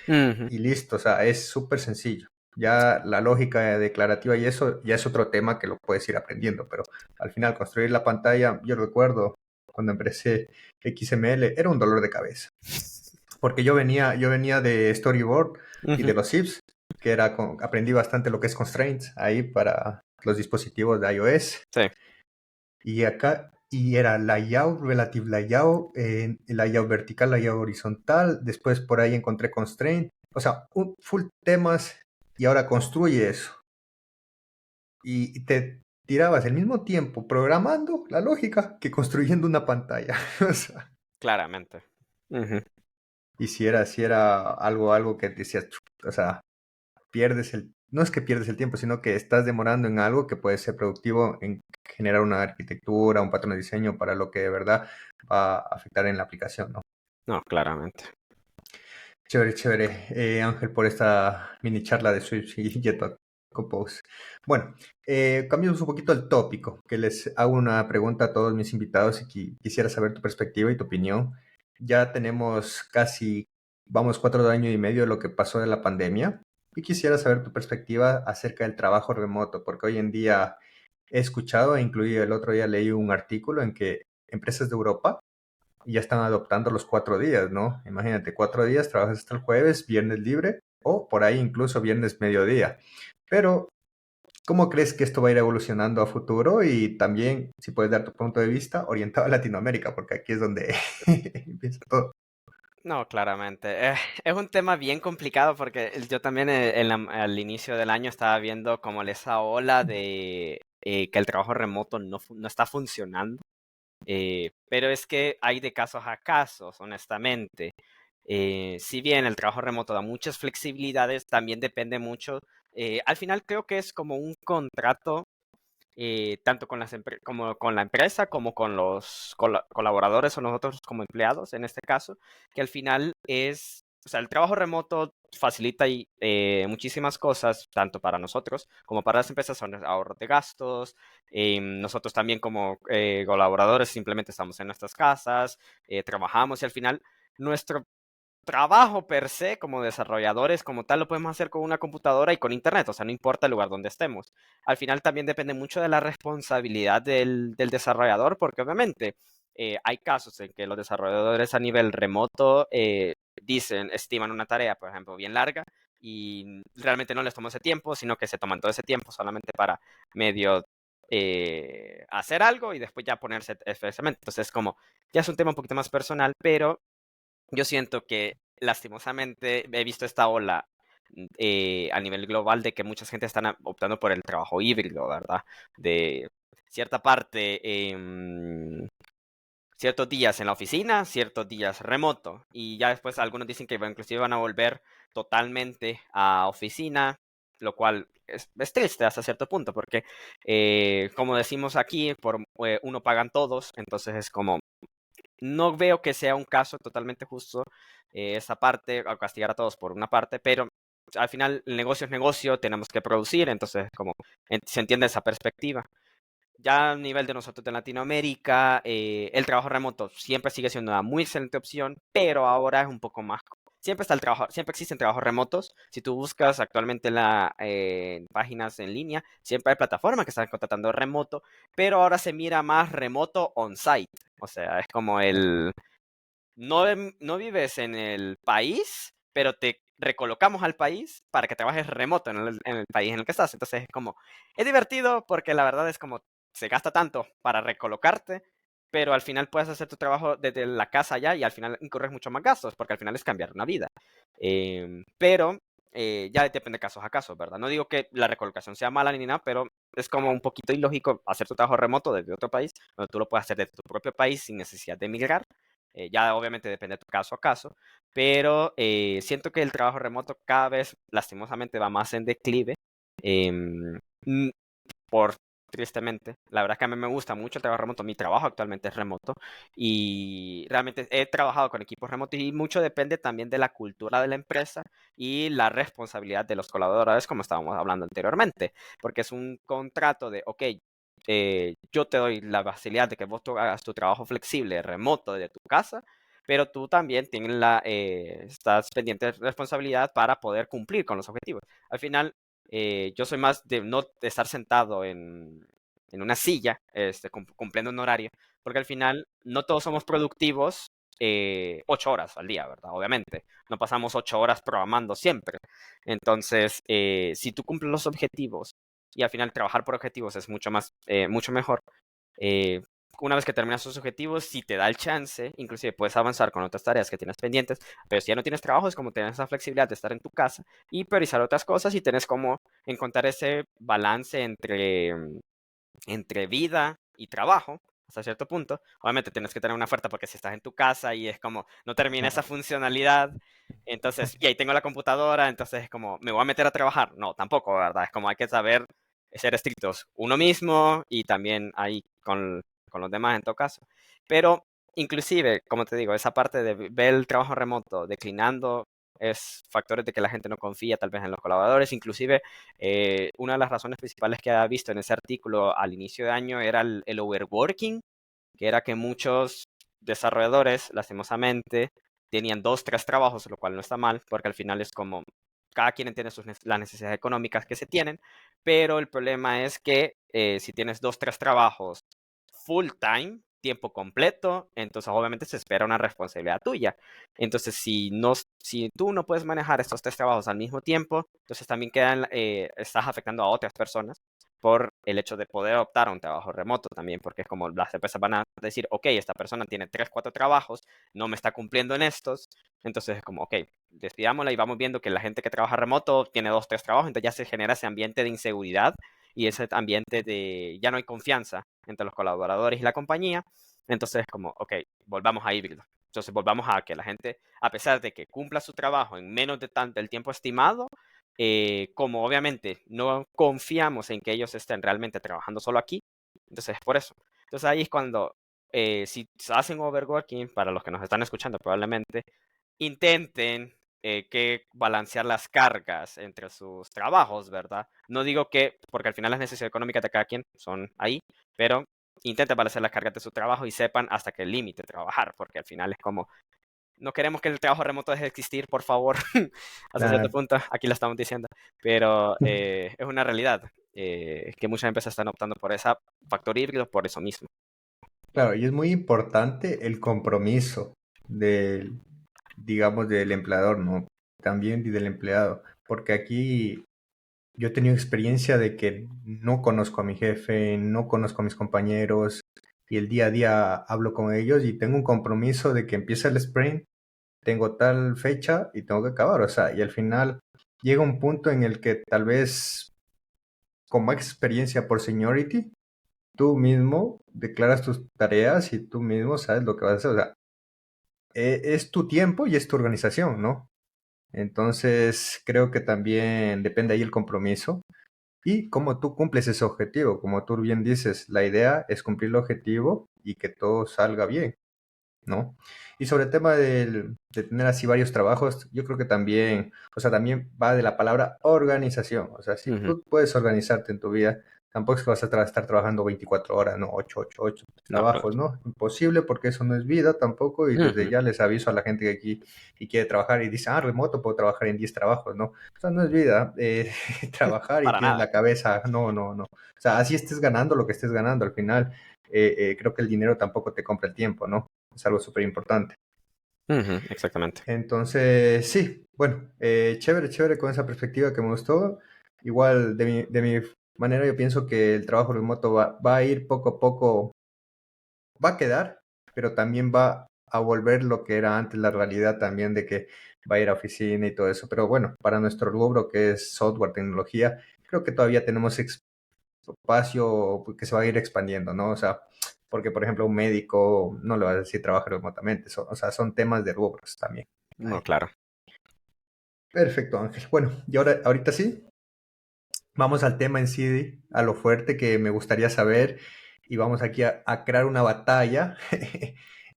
Speaker 2: Ujú.
Speaker 1: Y listo, o sea, es súper sencillo. Ya la lógica declarativa y eso ya es otro tema que lo puedes ir aprendiendo, pero al final construir la pantalla, yo recuerdo cuando empecé XML, era un dolor de cabeza, porque yo venía de Storyboard y de
Speaker 2: Ujú.
Speaker 1: los IFs, que aprendí bastante lo que es constraints ahí para los dispositivos de iOS.
Speaker 2: Sí,
Speaker 1: Y acá, y era layout, relative layout, layout vertical, layout horizontal. Después por ahí encontré constraint. O sea, full temas. Y ahora construye eso. Y te tirabas el mismo tiempo programando la lógica que construyendo una pantalla. O sea,
Speaker 2: claramente. Ujú.
Speaker 1: y si era algo que decías, o sea, no es que pierdes el tiempo, sino que estás demorando en algo que puede ser productivo en generar una arquitectura, un patrón de diseño para lo que de verdad va a afectar en la aplicación, ¿no?
Speaker 2: No, claramente.
Speaker 1: Chévere, chévere, Ángel, por esta mini charla de Swift y Jetpack Compose. Bueno, cambiamos un poquito el tópico, que les hago una pregunta a todos mis invitados y quisiera saber tu perspectiva y tu opinión. Ya tenemos vamos, 4 años y medio de lo que pasó de la pandemia y quisiera saber tu perspectiva acerca del trabajo remoto, porque hoy en día he escuchado, e incluido el otro día leí un artículo en que empresas de Europa ya están adoptando los 4 días, ¿no? Imagínate, 4 días, trabajas hasta el jueves, viernes libre o por ahí incluso viernes mediodía. Pero, ¿cómo crees que esto va a ir evolucionando a futuro? Y también, si puedes dar tu punto de vista orientado a Latinoamérica, porque aquí es donde empieza todo.
Speaker 2: No, claramente. Es un tema bien complicado porque yo también al inicio del año estaba viendo como esa ola de que el trabajo remoto no está funcionando. Pero es que hay de casos a casos, honestamente. Si bien el trabajo remoto da muchas flexibilidades, también depende mucho. Al final creo que es como un contrato tanto con como con la empresa como con los colaboradores o nosotros como empleados en este caso, que al final o sea, el trabajo remoto facilita muchísimas cosas, tanto para nosotros como para las empresas, son ahorros de gastos. Nosotros también como colaboradores simplemente estamos en nuestras casas, trabajamos y al final nuestro trabajo per se como desarrolladores, como tal, lo podemos hacer con una computadora y con internet, o sea, no importa el lugar donde estemos. Al final también depende mucho de la responsabilidad del desarrollador, porque obviamente hay casos en que los desarrolladores a nivel remoto estiman una tarea, por ejemplo, bien larga y realmente no les tomó ese tiempo, sino que se toman todo ese tiempo solamente para medio hacer algo y después ya ponerse efectivamente. Entonces, como ya es un tema un poquito más personal, pero yo siento que lastimosamente he visto esta ola a nivel global de que mucha gente está optando por el trabajo híbrido, ¿verdad? De cierta parte, ciertos días en la oficina, ciertos días remoto. Y ya después algunos dicen que inclusive van a volver totalmente a oficina, lo cual es triste hasta cierto punto, porque como decimos aquí, por uno pagan todos, entonces es como no veo que sea un caso totalmente justo esa parte, a castigar a todos por una parte, pero al final el negocio es negocio, tenemos que producir, entonces como se entiende esa perspectiva. Ya a nivel de nosotros de Latinoamérica, el trabajo remoto siempre sigue siendo una muy excelente opción, pero ahora es un poco más. Siempre está el trabajo, siempre existen trabajos remotos. Si tú buscas actualmente en páginas en línea, siempre hay plataformas que están contratando remoto, pero ahora se mira más remoto on-site. O sea, es como no vives en el país, pero te recolocamos al país para que trabajes remoto en el país en el que estás. Entonces es divertido porque la verdad es como se gasta tanto para recolocarte, pero al final puedes hacer tu trabajo desde la casa ya y al final incurres mucho más gastos porque al final es cambiar una vida. Pero ya depende de casos a casos, ¿verdad? No digo que la recolocación sea mala ni nada, pero es como un poquito ilógico hacer tu trabajo remoto desde otro país, donde tú lo puedes hacer desde tu propio país sin necesidad de emigrar. Ya obviamente depende de tu caso a caso, pero siento que el trabajo remoto cada vez lastimosamente va más en declive. em, mm, por tristemente, la verdad es que a mí me gusta mucho el trabajo remoto. Mi trabajo actualmente es remoto y realmente he trabajado con equipos remotos y mucho depende también de la cultura de la empresa y la responsabilidad de los colaboradores, como estábamos hablando anteriormente, porque es un contrato de, ok, yo te doy la facilidad de que vos tú hagas tu trabajo flexible, remoto, desde tu casa, pero tú también tienes estás pendiente de responsabilidad para poder cumplir con los objetivos. Al final, yo soy más de no de estar sentado en una silla, cumpliendo un horario, porque al final no todos somos productivos 8 horas al día, ¿verdad? Obviamente, no pasamos 8 horas programando siempre. Entonces, si tú cumples los objetivos y al final trabajar por objetivos es mucho mejor, eh, una vez que terminas tus objetivos, si te da el chance, inclusive puedes avanzar con otras tareas que tienes pendientes, pero si ya no tienes trabajo, es como tener esa flexibilidad de estar en tu casa y priorizar otras cosas y tienes como encontrar ese balance entre vida y trabajo. Hasta cierto punto, obviamente tienes que tener una oferta porque si estás en tu casa y es como no termina esa
Speaker 1: Claro.
Speaker 2: funcionalidad, entonces, y ahí tengo la computadora, entonces es como, ¿me voy a meter a trabajar? No, tampoco, ¿verdad? Es como hay que saber ser estrictos uno mismo y también ahí con los demás en todo caso. Pero inclusive, como te digo, esa parte de ver el trabajo remoto declinando es factores de que la gente no confía tal vez en los colaboradores, inclusive una de las razones principales que había visto en ese artículo al inicio de año era el overworking, que era que muchos desarrolladores, lastimosamente, tenían dos, tres trabajos, lo cual no está mal, porque al final es como cada quien entiende las necesidades económicas que se tienen, pero el problema es que si tienes dos, tres trabajos full time, tiempo completo, entonces obviamente se espera una responsabilidad tuya. Entonces, si tú no puedes manejar estos tres trabajos al mismo tiempo, entonces también estás afectando a otras personas por el hecho de poder optar a un trabajo remoto también, porque es como las empresas van a decir, ok, esta persona tiene tres, cuatro trabajos, no me está cumpliendo en estos, entonces es como, ok, despidámosla y vamos viendo que la gente que trabaja remoto tiene dos, tres trabajos, entonces ya se genera ese ambiente de inseguridad y ese ambiente de ya no hay confianza entre los colaboradores y la compañía, entonces es como, ok, volvamos a híbrido. Entonces volvamos a que la gente, a pesar de que cumpla su trabajo en menos de tanto el tiempo estimado, como obviamente no confiamos en que ellos estén realmente trabajando solo aquí, entonces es por eso. Entonces ahí es cuando, si hacen overworking, para los que nos están escuchando probablemente, intenten que balancear las cargas entre sus trabajos, ¿verdad? No digo que, porque al final las necesidades económicas de cada quien son ahí, pero intenten balancear las cargas de su trabajo y sepan hasta qué límite trabajar, porque al final es como, no queremos que el trabajo remoto deje de existir, por favor, hasta cierto
Speaker 1: Claro.
Speaker 2: punto, aquí lo estamos diciendo, pero es una realidad que muchas empresas están optando por ese factor híbrido por eso mismo.
Speaker 1: Claro, y es muy importante el compromiso del, digamos, del empleador, ¿no? También y del empleado, porque aquí yo he tenido experiencia de que no conozco a mi jefe, no conozco a mis compañeros y el día a día hablo con ellos y tengo un compromiso de que empieza el sprint, tengo tal fecha y tengo que acabar, o sea, y al final llega un punto en el que tal vez como experiencia por seniority, tú mismo declaras tus tareas y tú mismo sabes lo que vas a hacer, o sea, es tu tiempo y es tu organización, ¿no? Entonces, creo que también depende ahí el compromiso y cómo tú cumples ese objetivo. Como tú bien dices, la idea es cumplir el objetivo y que todo salga bien, ¿no? Y sobre el tema de tener así varios trabajos, yo creo que también, o sea, también va de la palabra organización. O sea, si
Speaker 2: Ujú.
Speaker 1: tú puedes organizarte en tu vida, tampoco es que vas a estar trabajando 24 horas, no, 8
Speaker 2: No, claro.
Speaker 1: trabajos, ¿no? Imposible porque eso no es vida tampoco y desde
Speaker 2: Ujú.
Speaker 1: ya les aviso a la gente que aquí y quiere trabajar y dice, ah, remoto, puedo trabajar en 10 trabajos, ¿no? O sea, no es vida, trabajar y
Speaker 2: Para
Speaker 1: tienes
Speaker 2: nada.
Speaker 1: la cabeza, no, no, no. O sea, así estés ganando lo que estés ganando al final, creo que el dinero tampoco te compra el tiempo, ¿no? Es algo súper importante.
Speaker 2: Ujú, exactamente.
Speaker 1: Entonces, sí, bueno, chévere, chévere con esa perspectiva que me gustó. Igual, de mi manera, yo pienso que el trabajo remoto va a ir poco a poco, va a quedar, pero también va a volver lo que era antes la realidad también de que va a ir a oficina y todo eso. Pero bueno, para nuestro rubro que es software, tecnología, creo que todavía tenemos espacio que se va a ir expandiendo, ¿no? O sea, porque por ejemplo un médico no le va a decir trabajar remotamente, o sea, son temas de rubros también.
Speaker 2: No,
Speaker 1: Ahí.
Speaker 2: claro.
Speaker 1: Perfecto, Ángel. Bueno, y ahorita sí, vamos al tema en sí, a lo fuerte que me gustaría saber, y vamos aquí a crear una batalla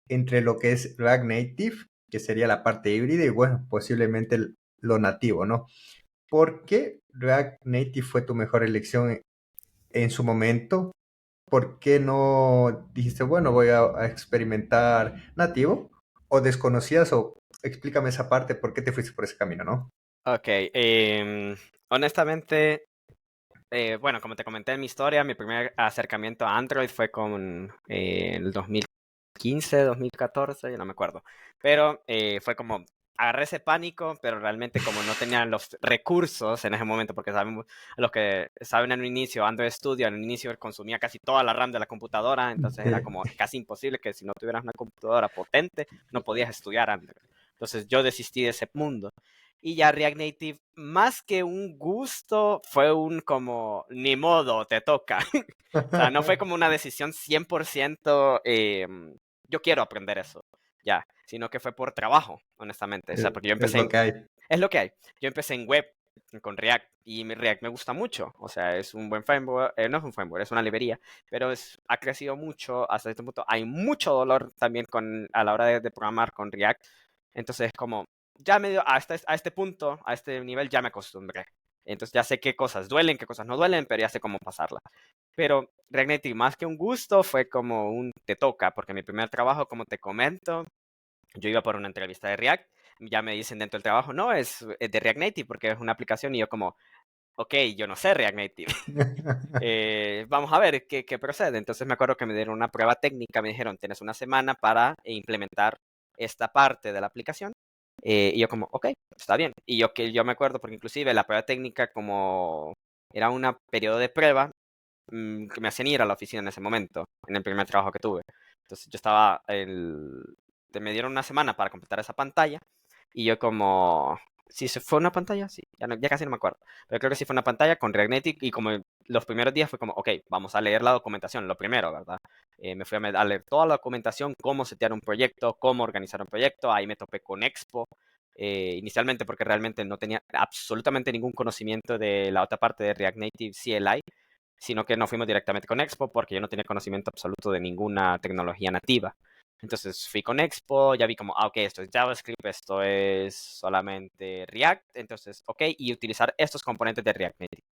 Speaker 1: entre lo que es React Native, que sería la parte híbrida, y bueno, posiblemente lo nativo, ¿no? ¿Por qué React Native fue tu mejor elección en su momento? ¿Por qué no dijiste, bueno, voy a experimentar nativo? o desconocías o explícame esa parte, ¿por qué te fuiste por ese camino, no?
Speaker 2: Ok, honestamente, bueno, como te comenté en mi historia, mi primer acercamiento a Android fue con el 2015, 2014, ya no me acuerdo. Pero fue como, agarré ese pánico, pero realmente como no tenía los recursos en ese momento, porque sabemos, los que saben en un inicio, Android Studio en un inicio consumía casi toda la RAM de la computadora, entonces era
Speaker 1: Sí.
Speaker 2: como casi imposible que si no tuvieras una computadora potente, no podías estudiar Android. Entonces yo desistí de ese mundo. Y ya React Native, más que un gusto, fue un como, ni modo, te toca. O sea, no fue como una decisión 100%, yo quiero aprender eso, ya, sino que fue por trabajo, honestamente. O sea, porque yo
Speaker 1: Es
Speaker 2: empecé
Speaker 1: lo
Speaker 2: en,
Speaker 1: que hay.
Speaker 2: es lo que hay. Yo empecé en web con React y mi React me gusta mucho. O sea, es un buen framework, no es un framework, es una librería, pero ha crecido mucho hasta este punto. Hay mucho dolor también a la hora de programar con React. Entonces, como ya medio a este punto, a este nivel, ya me acostumbré. Entonces ya sé qué cosas duelen, qué cosas no duelen, pero ya sé cómo pasarla. Pero React Native, más que un gusto, fue como un te toca, porque mi primer trabajo, como te comento, yo iba por una entrevista de React, ya me dicen dentro del trabajo, no, es de React Native porque es una aplicación y yo como, ok, yo no sé React Native. Vamos a ver qué procede. Entonces me acuerdo que me dieron una prueba técnica, me dijeron, tienes una semana para implementar esta parte de la aplicación. Y yo como, ok, está bien. Y yo me acuerdo porque inclusive la prueba técnica como era un periodo de prueba, que me hacían ir a la oficina en ese momento, en el primer trabajo que tuve. Entonces yo estaba, me dieron una semana para completar esa pantalla y yo como, si se fue una pantalla, sí, ya casi no me acuerdo, pero creo que sí fue una pantalla con React Native y como los primeros días fue como, ok, vamos a leer la documentación, lo primero, ¿verdad? Me fui a leer toda la documentación, cómo setear un proyecto, cómo organizar un proyecto, ahí me topé con Expo. Inicialmente porque realmente no tenía absolutamente ningún conocimiento de la otra parte de React Native CLI, sino que nos fuimos directamente con Expo porque yo no tenía conocimiento absoluto de ninguna tecnología nativa. Entonces fui con Expo, ya vi como, ok, esto es JavaScript, esto es solamente React, entonces, ok, y utilizar estos componentes de React Native.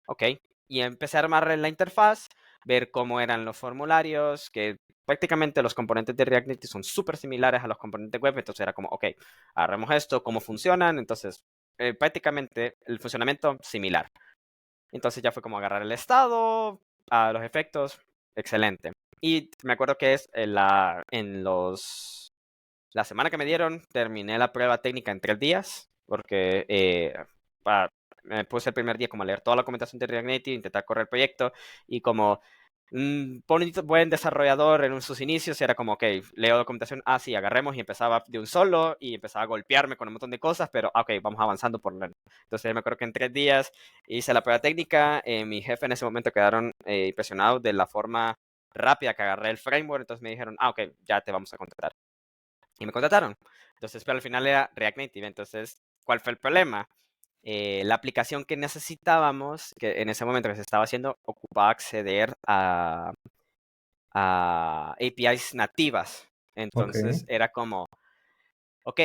Speaker 2: Ok, y empecé a armar la interfaz, ver cómo eran los formularios, que prácticamente los componentes de React Native son súper similares a los componentes web, entonces era como, ok, agarremos esto, cómo funcionan, entonces prácticamente el funcionamiento similar. Entonces ya fue como agarrar el estado, a los efectos, excelente. Y me acuerdo que es la semana que me dieron, terminé la prueba técnica en 3 días, porque me puse el primer día como a leer toda la documentación de React Native, intentar correr el proyecto, y como un buen desarrollador en sus inicios era como, ok, leo documentación, sí, agarremos y empezaba de un solo y empezaba a golpearme con un montón de cosas, pero ok, vamos avanzando por lento. Entonces me acuerdo que en 3 días hice la prueba técnica, mi jefe en ese momento quedaron impresionados de la forma rápida que agarré el framework, entonces me dijeron, ok, ya te vamos a contratar. Y me contrataron. Entonces, pero al final era React Native. Entonces, ¿cuál fue el problema? La aplicación que necesitábamos, que en ese momento que se estaba haciendo, ocupaba acceder a APIs nativas.
Speaker 1: Ok,
Speaker 2: Entonces era como, ok,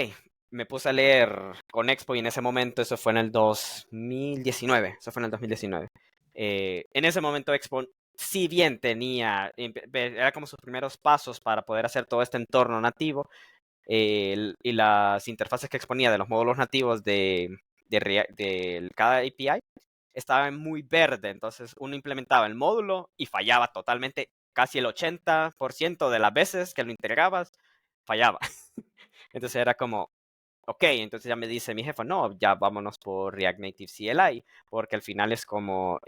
Speaker 2: me puse a leer con Expo y en ese momento, eso fue en el 2019, eso fue en el 2019. En ese momento Expo, si bien tenía, era como sus primeros pasos para poder hacer todo este entorno nativo, y las interfaces que exponía de los módulos nativos de cada API estaban muy verde, entonces uno implementaba el módulo y fallaba totalmente, casi el 80% de las veces que lo integrabas, fallaba. Entonces era como, ok, entonces ya me dice mi jefa, no, ya vámonos por React Native CLI, porque al final es como,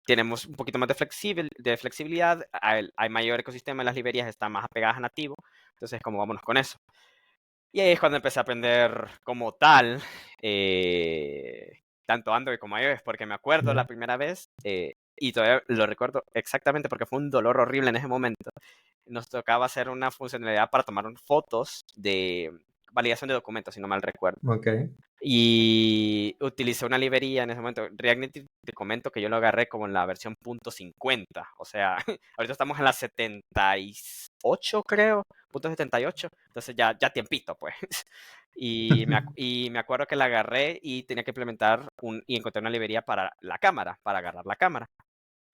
Speaker 2: tenemos un poquito más de flexibilidad, hay mayor ecosistema, las librerías están más apegadas a nativo, entonces como vámonos con eso. Y ahí es cuando empecé a aprender como tal, tanto Android como iOS, porque me acuerdo la
Speaker 1: ya,
Speaker 2: primera vez, y todavía lo recuerdo exactamente porque fue un dolor horrible en ese momento. Nos tocaba hacer una funcionalidad para tomar fotos de validación de documentos, si no mal recuerdo.
Speaker 1: ok.
Speaker 2: Y utilicé una librería en ese momento. React Native, te comento que yo lo agarré como en la versión .50. O sea, ahorita estamos en la 78, creo. .78. Entonces ya tiempito, pues. Y me acuerdo que la agarré y tenía que implementar y encontré una librería para la cámara, para agarrar la cámara.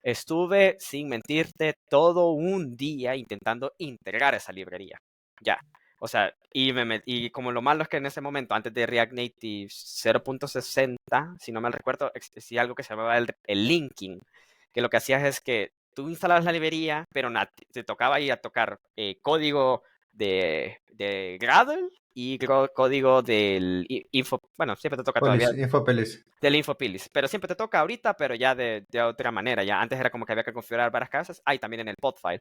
Speaker 2: Estuve, sin mentirte, todo un día intentando integrar esa librería. Ya. O sea, y como lo malo es que en ese momento, antes de React Native 0.60, si no mal recuerdo, existía algo que se llamaba el linking, que lo que hacías es que tú instalabas la librería, pero te tocaba ir a tocar código de Gradle y código del info, bueno, siempre te toca todavía
Speaker 1: Polis, Infopelis.
Speaker 2: del Infopilis, pero siempre te toca ahorita, pero ya de otra manera, ya antes era como que había que configurar varias cosas, también en el podfile.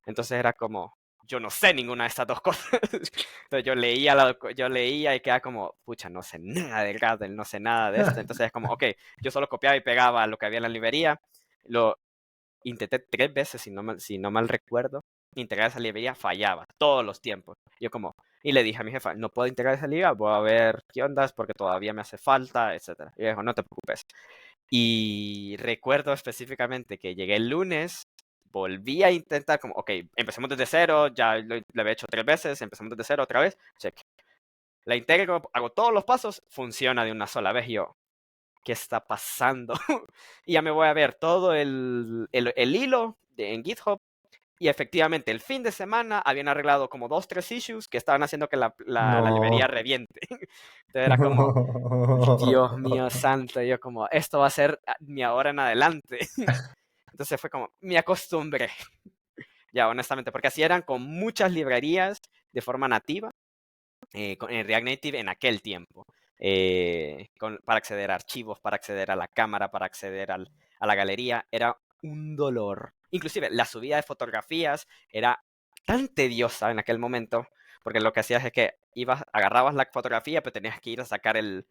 Speaker 2: Entonces era como, yo no sé ninguna de estas dos cosas. Entonces yo leía y quedaba como, pucha, no sé nada del Gradle, no sé nada de esto. Entonces es como, ok, yo solo copiaba y pegaba lo que había en la librería. Lo intenté 3 veces, si no mal recuerdo. Integrar esa librería fallaba todos los tiempos. Yo como, y le dije a mi jefa, no puedo integrar esa librería, voy a ver qué ondas porque todavía me hace falta, etcétera. Y ella dijo, no te preocupes. Y recuerdo específicamente que llegué el lunes, volví a intentar como, ok, empecemos desde cero, ya lo había hecho 3 veces, empezamos desde cero otra vez, check. La integro, hago todos los pasos, funciona de una sola vez y yo, ¿qué está pasando? Y ya me voy a ver todo el hilo en GitHub y efectivamente el fin de semana habían arreglado como 2, 3 issues que estaban haciendo que la librería
Speaker 1: No.
Speaker 2: reviente. Entonces era como, Dios mío santo, yo como, esto va a ser mi ahora en adelante. Entonces fue como, me acostumbré, ya honestamente, porque así eran con muchas librerías de forma nativa, en React Native en aquel tiempo, para acceder a archivos, para acceder a la cámara, para acceder a la galería, era un dolor. Inclusive la subida de fotografías era tan tediosa en aquel momento, porque lo que hacías es que agarrabas la fotografía, pero tenías que ir a sacar el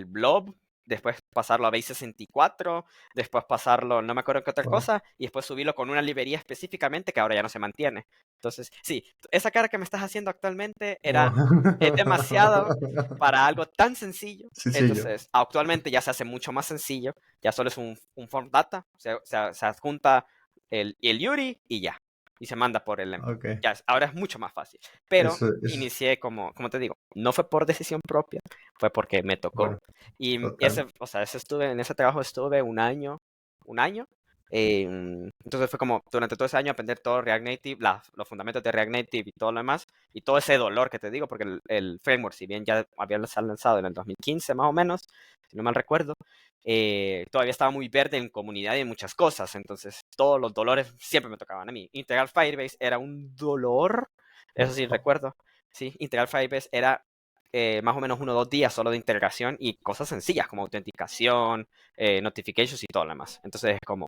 Speaker 2: blob, después pasarlo a Base64, después pasarlo, no me acuerdo qué otra
Speaker 1: Wow.
Speaker 2: cosa, y después subirlo con una librería específicamente que ahora ya no se mantiene. Entonces, sí, esa cara que me estás haciendo actualmente es demasiado para algo tan sencillo.
Speaker 1: Sencillo.
Speaker 2: Entonces, actualmente ya se hace mucho más sencillo. Ya solo es un form data. Se adjunta el URI y ya. Y se manda por el endpoint.
Speaker 1: Ok.
Speaker 2: Ya, ahora es mucho más fácil. Pero
Speaker 1: Eso es
Speaker 2: inicié como te digo, no fue por decisión propia, fue porque me tocó.
Speaker 1: bueno,
Speaker 2: Y
Speaker 1: total.
Speaker 2: en ese trabajo estuve un año. Entonces fue como durante todo ese año aprender todo React Native, los fundamentos de React Native y todo lo demás, y todo ese dolor que te digo, porque el framework, si bien ya había lanzado en el 2015 más o menos, si no mal recuerdo, todavía estaba muy verde en comunidad y en muchas cosas, entonces todos los dolores siempre me tocaban a mí. Integrar Firebase era un dolor, eso sí
Speaker 1: Wow.
Speaker 2: recuerdo, sí, integrar Firebase era más o menos 1 o 2 días solo de integración y cosas sencillas como autenticación, notifications y todo lo demás. Entonces es como,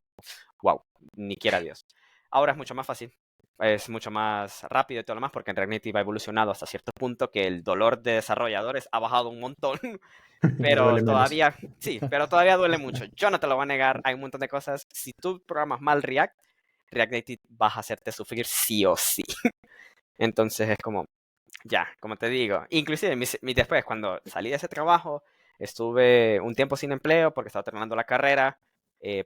Speaker 2: wow, ni quiera Dios. Ahora es mucho más fácil, es mucho más rápido y todo lo demás porque en React Native ha evolucionado hasta cierto punto que el dolor de desarrolladores ha bajado un montón,
Speaker 1: Ya
Speaker 2: pero
Speaker 1: duele menos.
Speaker 2: todavía, sí, pero todavía duele mucho. Yo no te lo voy a negar, hay un montón de cosas. Si tú programas mal React Native vas a hacerte sufrir sí o sí. Entonces es como, ya, como te digo, inclusive después cuando salí de ese trabajo, estuve un tiempo sin empleo porque estaba terminando la carrera,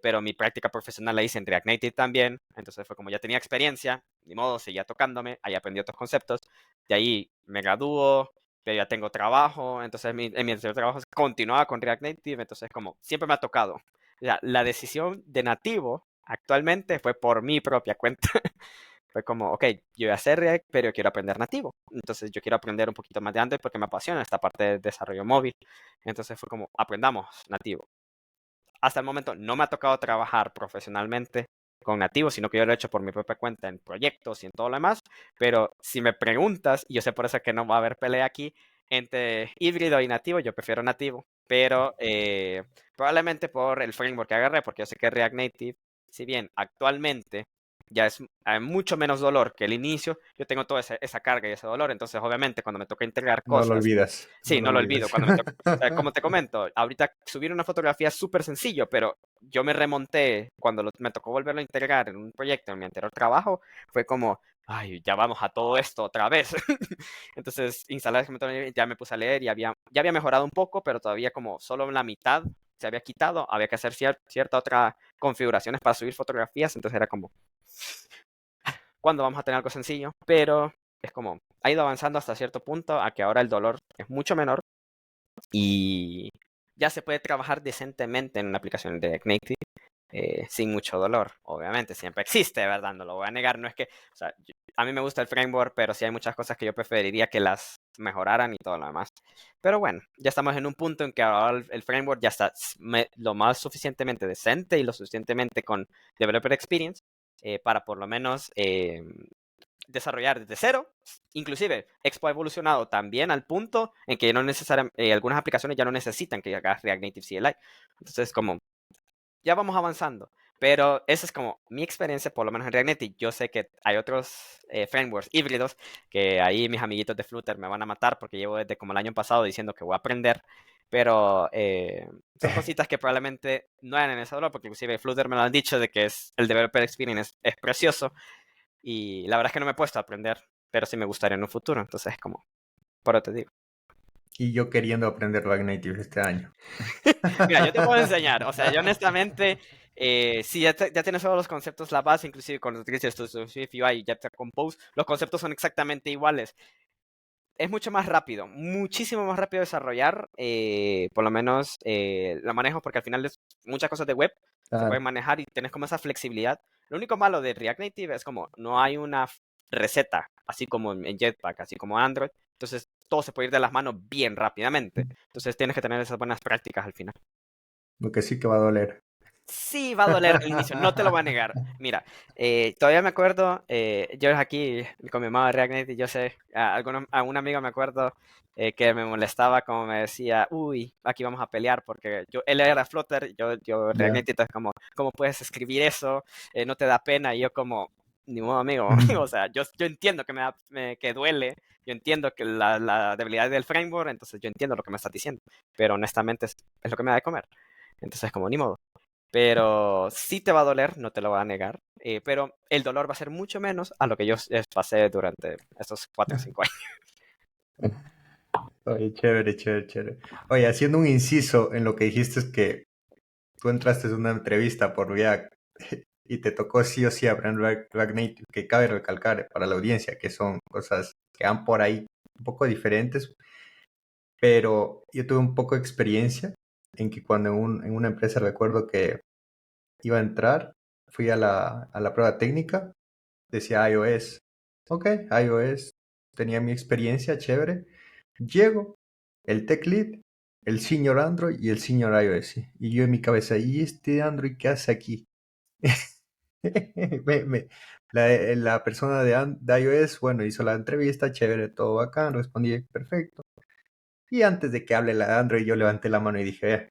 Speaker 2: pero mi práctica profesional la hice en React Native también, entonces fue como ya tenía experiencia, ni modo, seguía tocándome, ahí aprendí otros conceptos, de ahí me graduó, pero ya tengo trabajo, entonces en mi anterior trabajo continuaba con React Native, entonces como siempre me ha tocado. O sea, la decisión de nativo actualmente fue por mi propia cuenta. Fue como, ok, yo voy a hacer React, pero yo quiero aprender nativo. Entonces yo quiero aprender un poquito más de antes porque me apasiona esta parte de desarrollo móvil. Entonces fue como, aprendamos nativo. Hasta el momento no me ha tocado trabajar profesionalmente con nativo, sino que yo lo he hecho por mi propia cuenta en proyectos y en todo lo demás. Pero si me preguntas, y yo sé por eso que no va a haber pelea aquí, entre híbrido y nativo, yo prefiero nativo. Pero probablemente por el framework que agarré, porque yo sé que React Native, si bien actualmente ya es hay mucho menos dolor que el inicio, yo tengo toda esa carga y ese dolor. Entonces, obviamente, cuando me toca integrar
Speaker 1: No lo
Speaker 2: cosas,
Speaker 1: olvidas. No
Speaker 2: sí,
Speaker 1: lo
Speaker 2: no lo olvido.
Speaker 1: olvidas.
Speaker 2: Cuando me toca, o sea, como te comento, ahorita subir una fotografía es súper sencillo, pero yo me remonté cuando me tocó volverlo a integrar en un proyecto en mi anterior trabajo, fue como, ay, ya vamos a todo esto otra vez. Entonces, instalé ese motor y ya me puse a leer y ya había mejorado un poco, pero todavía como solo en la mitad se había quitado, había que hacer cierta otra configuraciones para subir fotografías, entonces era como, ¿cuándo vamos a tener algo sencillo? Pero es como, ha ido avanzando hasta cierto punto a que ahora el dolor es mucho menor y ya se puede trabajar decentemente en una aplicación de Native. sin mucho dolor. Obviamente, siempre existe, ¿verdad? No lo voy a negar. No es que, o sea, a mí me gusta el framework, pero sí hay muchas cosas que yo preferiría que las mejoraran y todo lo demás. Pero bueno, ya estamos en un punto en que ahora el framework ya está lo más suficientemente decente y lo suficientemente con developer experience para por lo menos desarrollar desde cero. Inclusive, Expo ha evolucionado también al punto en que no necesariamente, algunas aplicaciones ya no necesitan que hagas React Native CLI. Entonces, como ya vamos avanzando. Pero esa es como mi experiencia, por lo menos en React Native. Yo sé que hay otros frameworks híbridos que ahí mis amiguitos de Flutter me van a matar porque llevo desde como el año pasado diciendo que voy a aprender. Pero son cositas que probablemente no eran en ese dolor, porque inclusive Flutter me lo han dicho de que el developer experience es precioso. Y la verdad es que no me he puesto a aprender, pero sí me gustaría en un futuro. Entonces es como, por eso te digo.
Speaker 1: Y yo queriendo aprender React Native este año.
Speaker 2: Mira, yo te puedo enseñar. O sea, yo honestamente, si ya tienes todos los conceptos, la base, inclusive con los utilices tu Swift UI y ya te Compose, los conceptos son exactamente iguales. Es mucho más rápido, muchísimo más rápido desarrollar, por lo menos la manejo, porque al final muchas cosas de web se pueden
Speaker 1: Claro.
Speaker 2: manejar y tienes como esa flexibilidad. Lo único malo de React Native es como no hay una receta, así como en Jetpack, así como Android. Entonces todo se puede ir de las manos bien rápidamente. Entonces tienes que tener esas buenas prácticas al final.
Speaker 1: Lo que sí que va a doler.
Speaker 2: Sí, va a doler al inicio, no te lo voy a negar. Mira, todavía me acuerdo, yo aquí con mi mamá React Native, yo sé, a un amigo me acuerdo que me molestaba como me decía, uy, aquí vamos a pelear porque él era Flutter, yo React
Speaker 1: Ya.
Speaker 2: Native, es como, ¿cómo puedes escribir eso? No te da pena, y yo como, ni modo amigo, o sea, yo entiendo que que duele, yo entiendo que la debilidad del framework, entonces yo entiendo lo que me estás diciendo, pero honestamente es lo que me da de comer, entonces como, ni modo. Pero sí te va a doler, no te lo voy a negar. Pero el dolor va a ser mucho menos a lo que yo pasé durante estos 4 o 5 años.
Speaker 1: Oye, chévere, chévere, chévere. Oye, haciendo un inciso en lo que dijiste es que tú entraste en una entrevista por React y te tocó sí o sí aprender React Native, que cabe recalcar para la audiencia que son cosas que van por ahí un poco diferentes, pero yo tuve un poco de experiencia en que cuando en una empresa recuerdo que iba a entrar, fui a la prueba técnica, decía iOS. Ok, iOS, tenía mi experiencia, chévere. Llego, el tech lead, el senior Android y el senior iOS. Y yo en mi cabeza, ¿y este Android qué hace aquí? Me- me- la persona de iOS, bueno, hizo la entrevista, chévere, todo bacán, respondí perfecto. Y antes de que hable la de Android, yo levanté la mano y dije,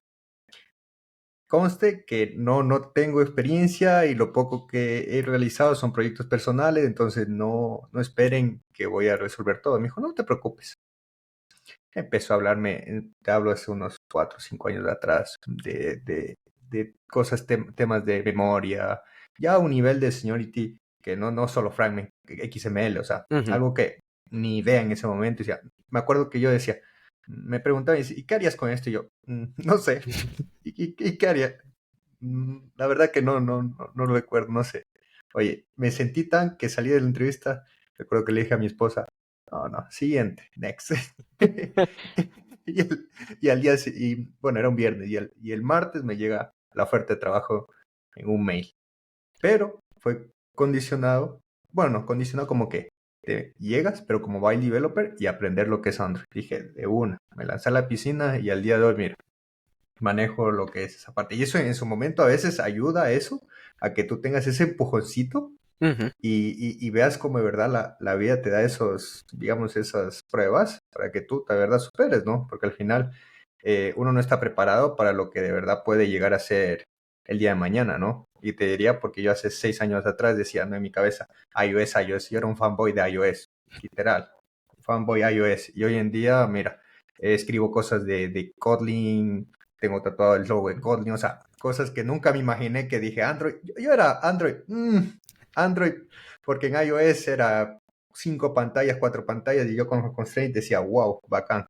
Speaker 1: conste que no tengo experiencia y lo poco que he realizado son proyectos personales, entonces no esperen que voy a resolver todo. Me dijo, no te preocupes. Empezó a hablarme, te hablo hace unos 4 o 5 años atrás, de cosas, temas de memoria, ya a un nivel de seniority que no solo fragment XML, o sea,
Speaker 2: Ujú.
Speaker 1: algo que ni idea en ese momento. Decía, me acuerdo que yo decía, me preguntaba, ¿y qué harías con esto? Y yo, no sé, ¿y qué haría? La verdad que no lo recuerdo, no sé. Oye, me sentí tan que salí de la entrevista, recuerdo que le dije a mi esposa, no, siguiente, next. y, y al día, bueno, era un viernes, y el martes me llega la oferta de trabajo en un mail. Pero fue condicionado, bueno, condicionado como que te llegas, pero como by developer y aprender lo que es Android. Dije, de una, me lancé a la piscina y al día de hoy, mira, manejo lo que es esa parte. Y eso en su momento a veces ayuda a eso, a que tú tengas ese empujoncito
Speaker 2: Ujú.
Speaker 1: y veas cómo de verdad la vida te da esos, digamos, esas pruebas para que tú de verdad superes, ¿no? Porque al final uno no está preparado para lo que de verdad puede llegar a ser el día de mañana, ¿no? Y te diría porque yo hace 6 años atrás decía, no, en mi cabeza, iOS, iOS, yo era un fanboy de iOS, literal, fanboy iOS. Y hoy en día, mira, escribo cosas de Kotlin, tengo tatuado el logo de Kotlin, o sea, cosas que nunca me imaginé que dije Android. Yo era Android, Android, porque en iOS era 5 pantallas, 4 pantallas, y yo con los constraints decía, wow, bacán.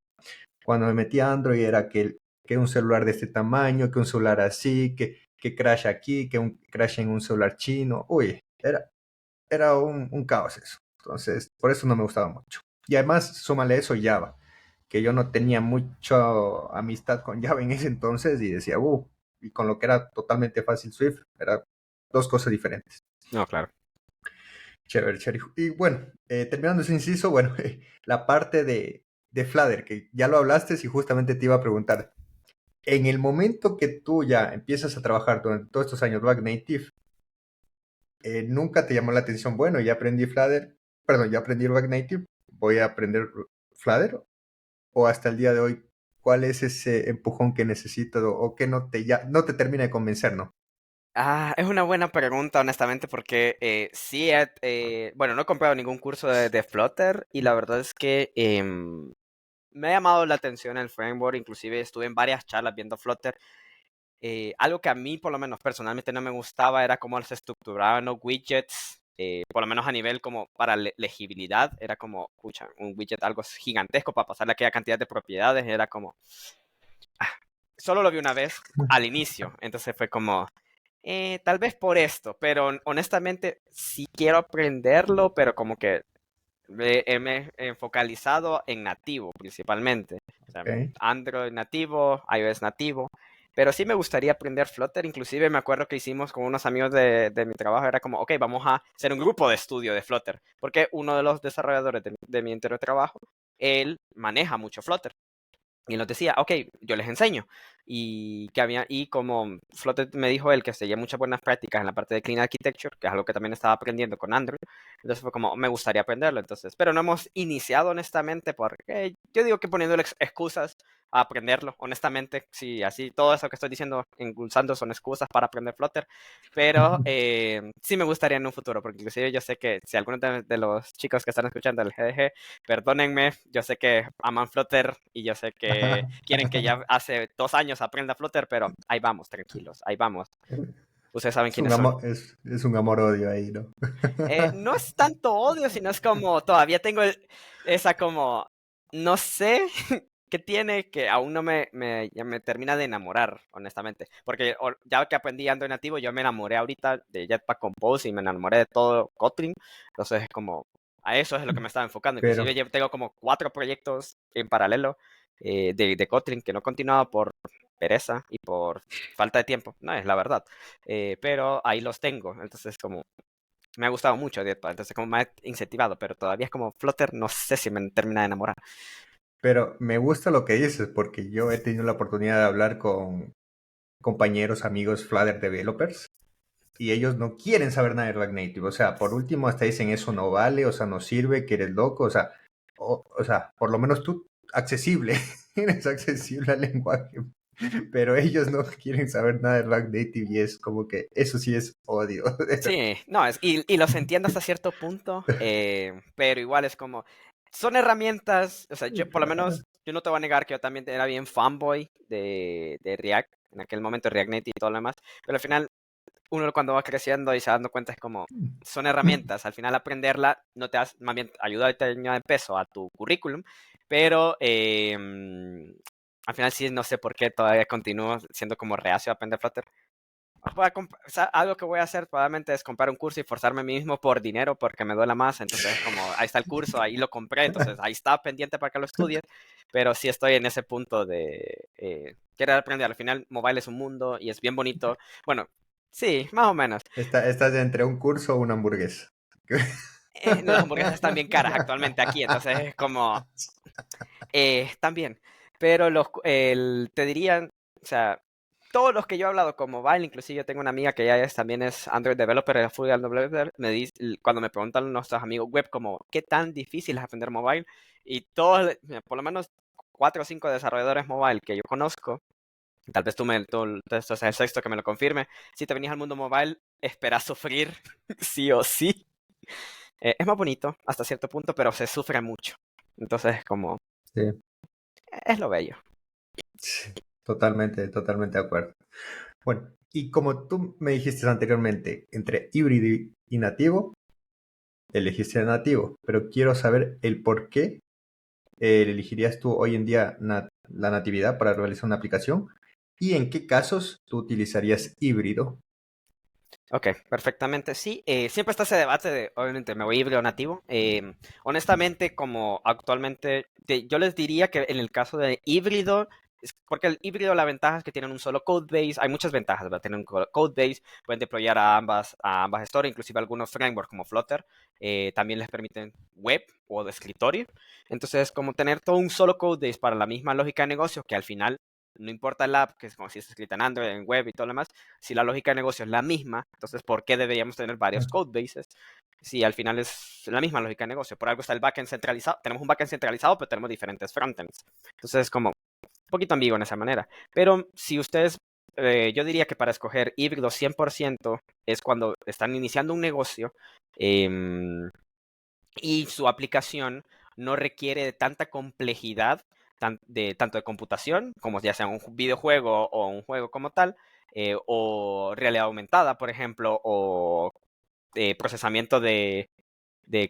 Speaker 1: Cuando me metí a Android era que un celular de este tamaño, que un celular así, que crash aquí, que un crash en un celular chino. Uy, era un caos eso. Entonces, por eso no me gustaba mucho. Y además, súmale eso Java, que yo no tenía mucha amistad con Java en ese entonces y decía, y con lo que era totalmente fácil Swift, eran dos cosas diferentes.
Speaker 2: No, claro.
Speaker 1: Chévere, chévere. Y bueno, terminando ese inciso, bueno, la parte de Flutter, que ya lo hablaste y justamente te iba a preguntar, en el momento que tú ya empiezas a trabajar durante todos estos años React Native, nunca te llamó la atención, bueno, ya aprendí Flutter, perdón, ya aprendí React Native, voy a aprender Flutter, o hasta el día de hoy, ¿cuál es ese empujón que necesito o que no te termina de convencer, no?
Speaker 2: Es una buena pregunta, honestamente, porque sí, bueno, no he comprado ningún curso de Flutter y la verdad es que me ha llamado la atención el framework, inclusive estuve en varias charlas viendo Flutter. Algo que a mí, por lo menos personalmente, no me gustaba era cómo se estructuraban los widgets, por lo menos a nivel como para legibilidad, era como, escucha, un widget algo gigantesco para pasarle aquella cantidad de propiedades, era como, solo lo vi una vez al inicio, entonces fue como, tal vez por esto, pero honestamente sí quiero aprenderlo, pero como que me he focalizado en nativo principalmente. O sea,
Speaker 1: Okay.
Speaker 2: Android nativo, iOS nativo. Pero sí me gustaría aprender Flutter. Inclusive me acuerdo que hicimos con unos amigos de mi trabajo. Era como, ok, vamos a hacer un grupo de estudio de Flutter. Porque uno de los desarrolladores de mi entero trabajo, él maneja mucho Flutter. Y él nos decía, ok, yo les enseño. Y como Flutter me dijo él que seguía muchas buenas prácticas en la parte de Clean Architecture, que es algo que también estaba aprendiendo con Android. Entonces fue como, me gustaría aprenderlo. Entonces, pero no hemos iniciado honestamente porque yo digo que poniéndole excusas a aprenderlo, honestamente, sí, así todo eso que estoy diciendo, impulsando son excusas para aprender Flutter. Pero sí me gustaría en un futuro, porque inclusive yo sé que si alguno de los chicos que están escuchando el GDG, perdónenme, yo sé que aman Flutter y yo sé que quieren que ya hace 2 años aprenda Flutter, pero ahí vamos, tranquilos, ahí vamos. Ustedes saben
Speaker 1: Es un
Speaker 2: quiénes son.
Speaker 1: amor, es un amor-odio ahí, ¿no?
Speaker 2: No es tanto odio, sino es como todavía tengo esa como, no sé qué tiene que aún no ya me termina de enamorar, honestamente. Porque ya que aprendí Android nativo, yo me enamoré ahorita de Jetpack Compose y me enamoré de todo Kotlin. Entonces es como, a eso es lo que me estaba enfocando. Inclusive
Speaker 1: Pero,
Speaker 2: yo tengo como 4 proyectos en paralelo de Kotlin que no he continuado por pereza y por falta de tiempo. No es la verdad. Pero ahí los tengo. Entonces como me ha gustado mucho Jetpack, entonces como me ha incentivado, pero todavía es como Flutter, no sé si me termina de enamorar.
Speaker 1: pero me gusta lo que dices porque yo he tenido la oportunidad de hablar con compañeros, amigos Flutter developers y ellos no quieren saber nada de React Native. O sea, por último hasta dicen eso no vale, o sea, no sirve, que eres loco, o sea, por lo menos tú accesible, eres accesible al lenguaje, pero ellos no quieren saber nada de React Native y es como que eso sí es odio.
Speaker 2: Sí, no, y los entiendo hasta cierto punto, pero igual es como, son herramientas, o sea, yo por lo
Speaker 1: Claro.
Speaker 2: menos, yo no te voy a negar que yo también era bien fanboy de React, en aquel momento React Native y todo lo demás, pero al final uno cuando va creciendo y se va dando cuenta es como, son herramientas, al final aprenderla no te hace, más bien ayuda a te añade peso a tu currículum, pero al final sí no sé por qué todavía continúo siendo como reacio a aprender Flutter. O sea, algo que voy a hacer probablemente es comprar un curso y forzarme a mí mismo por dinero porque me duele más. Entonces, es como ahí está el curso, ahí lo compré, entonces ahí está pendiente para que lo estudies. Pero sí estoy en ese punto de querer aprender. Al final, mobile es un mundo y es bien bonito. Bueno, sí, más o menos.
Speaker 1: Estás entre un curso o una hamburguesa.
Speaker 2: Las hamburguesas están bien caras actualmente aquí, entonces es como también. Pero te dirían, o sea, todos los que yo he hablado con mobile, inclusive yo tengo una amiga que ya también es Android developer, es full Android developer, cuando me preguntan nuestros amigos web como qué tan difícil es aprender mobile, y todos, mira, por lo menos 4 o 5 desarrolladores mobile que yo conozco, tal vez tú seas el sexto que me lo confirme, si te venís al mundo mobile, esperas sufrir sí o sí. Es más bonito hasta cierto punto, pero se sufre mucho. Entonces, como,
Speaker 1: Sí,
Speaker 2: es lo bello.
Speaker 1: sí, totalmente, totalmente de acuerdo. Bueno, y como tú me dijiste anteriormente, entre híbrido y nativo, elegiste nativo, pero quiero saber el por qué elegirías tú hoy en día la natividad para realizar una aplicación y en qué casos tú utilizarías híbrido.
Speaker 2: Ok, perfectamente. Sí, siempre está ese debate de, obviamente, me voy híbrido o nativo. Honestamente, como actualmente, yo les diría que en el caso de híbrido, Porque el híbrido, la ventaja es que tienen un solo code base. Hay muchas ventajas, ¿verdad? Tienen un code base, pueden deployar a ambas stores, inclusive algunos frameworks como Flutter también les permiten web o de escritorio. Entonces, como tener todo un solo code base para la misma lógica de negocio, que al final no importa el app, que es como si está escrita en Android, en web y todo lo demás, si la lógica de negocio es la misma, entonces, ¿por qué deberíamos tener varios code bases? Si al final es la misma lógica de negocio. Por algo está el backend centralizado. Tenemos un backend centralizado, pero tenemos diferentes frontends. Entonces, es como un poquito ambiguo en esa manera. Pero si ustedes, yo diría que para escoger híbrido 100% es cuando están iniciando un negocio y su aplicación no requiere de tanta complejidad, tanto de computación, como ya sea un videojuego o un juego como tal, o realidad aumentada, por ejemplo, o procesamiento de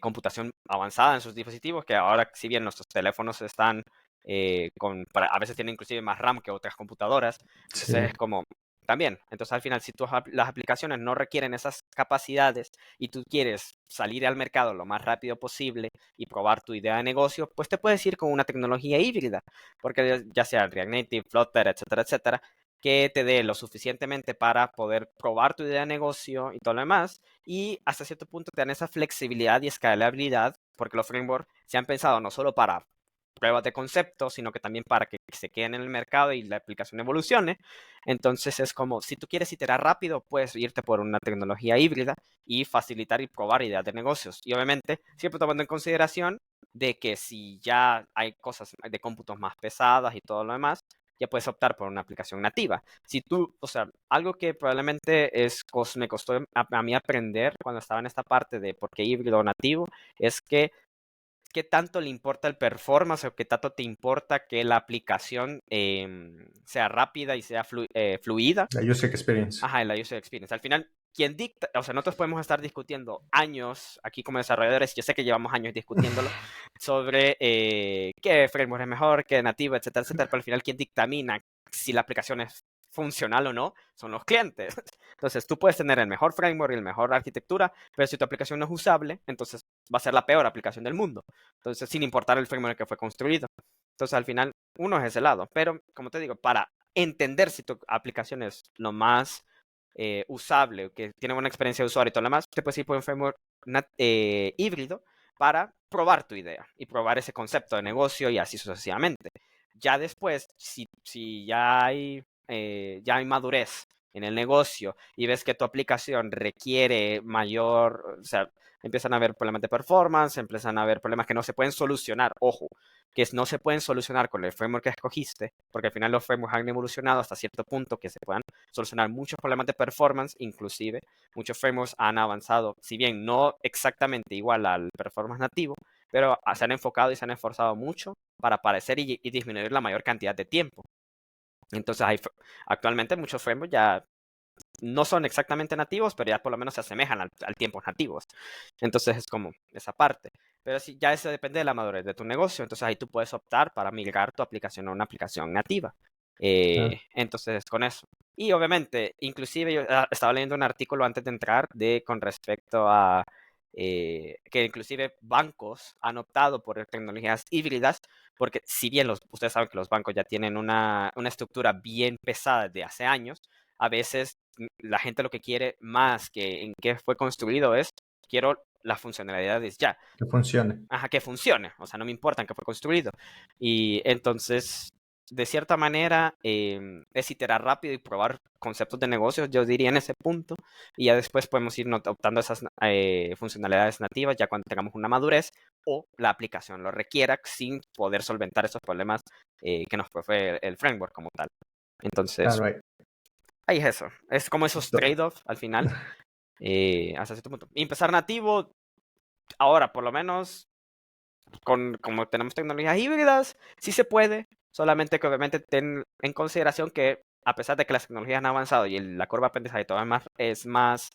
Speaker 2: computación avanzada en sus dispositivos, que ahora, si bien nuestros teléfonos están a veces tienen inclusive más RAM que otras computadoras, entonces
Speaker 1: Sí.
Speaker 2: es como también. Entonces, al final, si las aplicaciones no requieren esas capacidades y tú quieres salir al mercado lo más rápido posible y probar tu idea de negocio, pues te puedes ir con una tecnología híbrida, porque ya sea React Native, Flutter, etcétera, etcétera, que te dé lo suficientemente para poder probar tu idea de negocio y todo lo demás, y hasta cierto punto te dan esa flexibilidad y escalabilidad, porque los frameworks se han pensado no solo para pruebas de concepto, sino que también para que se queden en el mercado y la aplicación evolucione. Entonces es como, si tú quieres iterar rápido, puedes irte por una tecnología híbrida y facilitar y probar ideas de negocios. Y obviamente, siempre tomando en consideración de que si ya hay cosas de cómputos más pesadas y todo lo demás, ya puedes optar por una aplicación nativa. Si tú, o sea, algo que probablemente me costó a mí aprender cuando estaba en esta parte de por qué híbrido o nativo, es que qué tanto le importa el performance o qué tanto te importa que la aplicación sea rápida y sea fluida.
Speaker 1: La user experience.
Speaker 2: Ajá, en la user experience. Al final, quien dicta, o sea, nosotros podemos estar discutiendo años aquí como desarrolladores, yo sé que llevamos años discutiéndolo, sobre qué framework es mejor, qué nativo, etcétera, etcétera, pero al final quien dictamina si la aplicación es funcional o no son los clientes. Entonces, tú puedes tener el mejor framework y la mejor arquitectura, pero si tu aplicación no es usable, entonces va a ser la peor aplicación del mundo. Entonces, sin importar el framework que fue construido. Entonces, al final, uno es ese lado. Pero, como te digo, para entender si tu aplicación es lo más usable, que tiene buena experiencia de usuario y todo lo demás, te puedes ir por un framework híbrido para probar tu idea y probar ese concepto de negocio y así sucesivamente. Ya después, si ya hay madurez en el negocio y ves que tu aplicación requiere mayor, o sea, empiezan a haber problemas de performance, empiezan a haber problemas que no se pueden solucionar, ojo, que no se pueden solucionar con el framework que escogiste, porque al final los frameworks han evolucionado hasta cierto punto que se puedan solucionar muchos problemas de performance, inclusive muchos frameworks han avanzado, si bien no exactamente igual al performance nativo, pero se han enfocado y se han esforzado mucho para aparecer y disminuir la mayor cantidad de tiempo. Entonces actualmente muchos frameworks ya no son exactamente nativos, pero ya por lo menos se asemejan al tiempos nativos. Entonces es como esa parte. Pero sí, ya eso depende de la madurez de tu negocio. Entonces ahí tú puedes optar para migrar tu aplicación a una aplicación nativa.
Speaker 1: Claro.
Speaker 2: Entonces con eso. Y obviamente, inclusive yo estaba leyendo un artículo antes de entrar con respecto a que inclusive bancos han optado por tecnologías híbridas, porque si bien ustedes saben que los bancos ya tienen una estructura bien pesada de hace años, a veces la gente lo que quiere más que en qué fue construido es, quiero las funcionalidades ya.
Speaker 1: Que funcione.
Speaker 2: Ajá, que funcione. O sea, no me importa en qué fue construido. Y entonces, de cierta manera, es iterar rápido y probar conceptos de negocios, yo diría en ese punto. Y ya después podemos ir optando esas funcionalidades nativas ya cuando tengamos una madurez o la aplicación lo requiera sin poder solventar esos problemas que nos provee el framework como tal. Entonces,
Speaker 1: Claro,
Speaker 2: ahí es eso. Es como esos trade-offs al final, hasta cierto punto. Y empezar nativo, ahora por lo menos, como tenemos tecnologías híbridas, sí se puede, solamente que obviamente ten en consideración que a pesar de que las tecnologías han avanzado y la curva de aprendizaje todo es más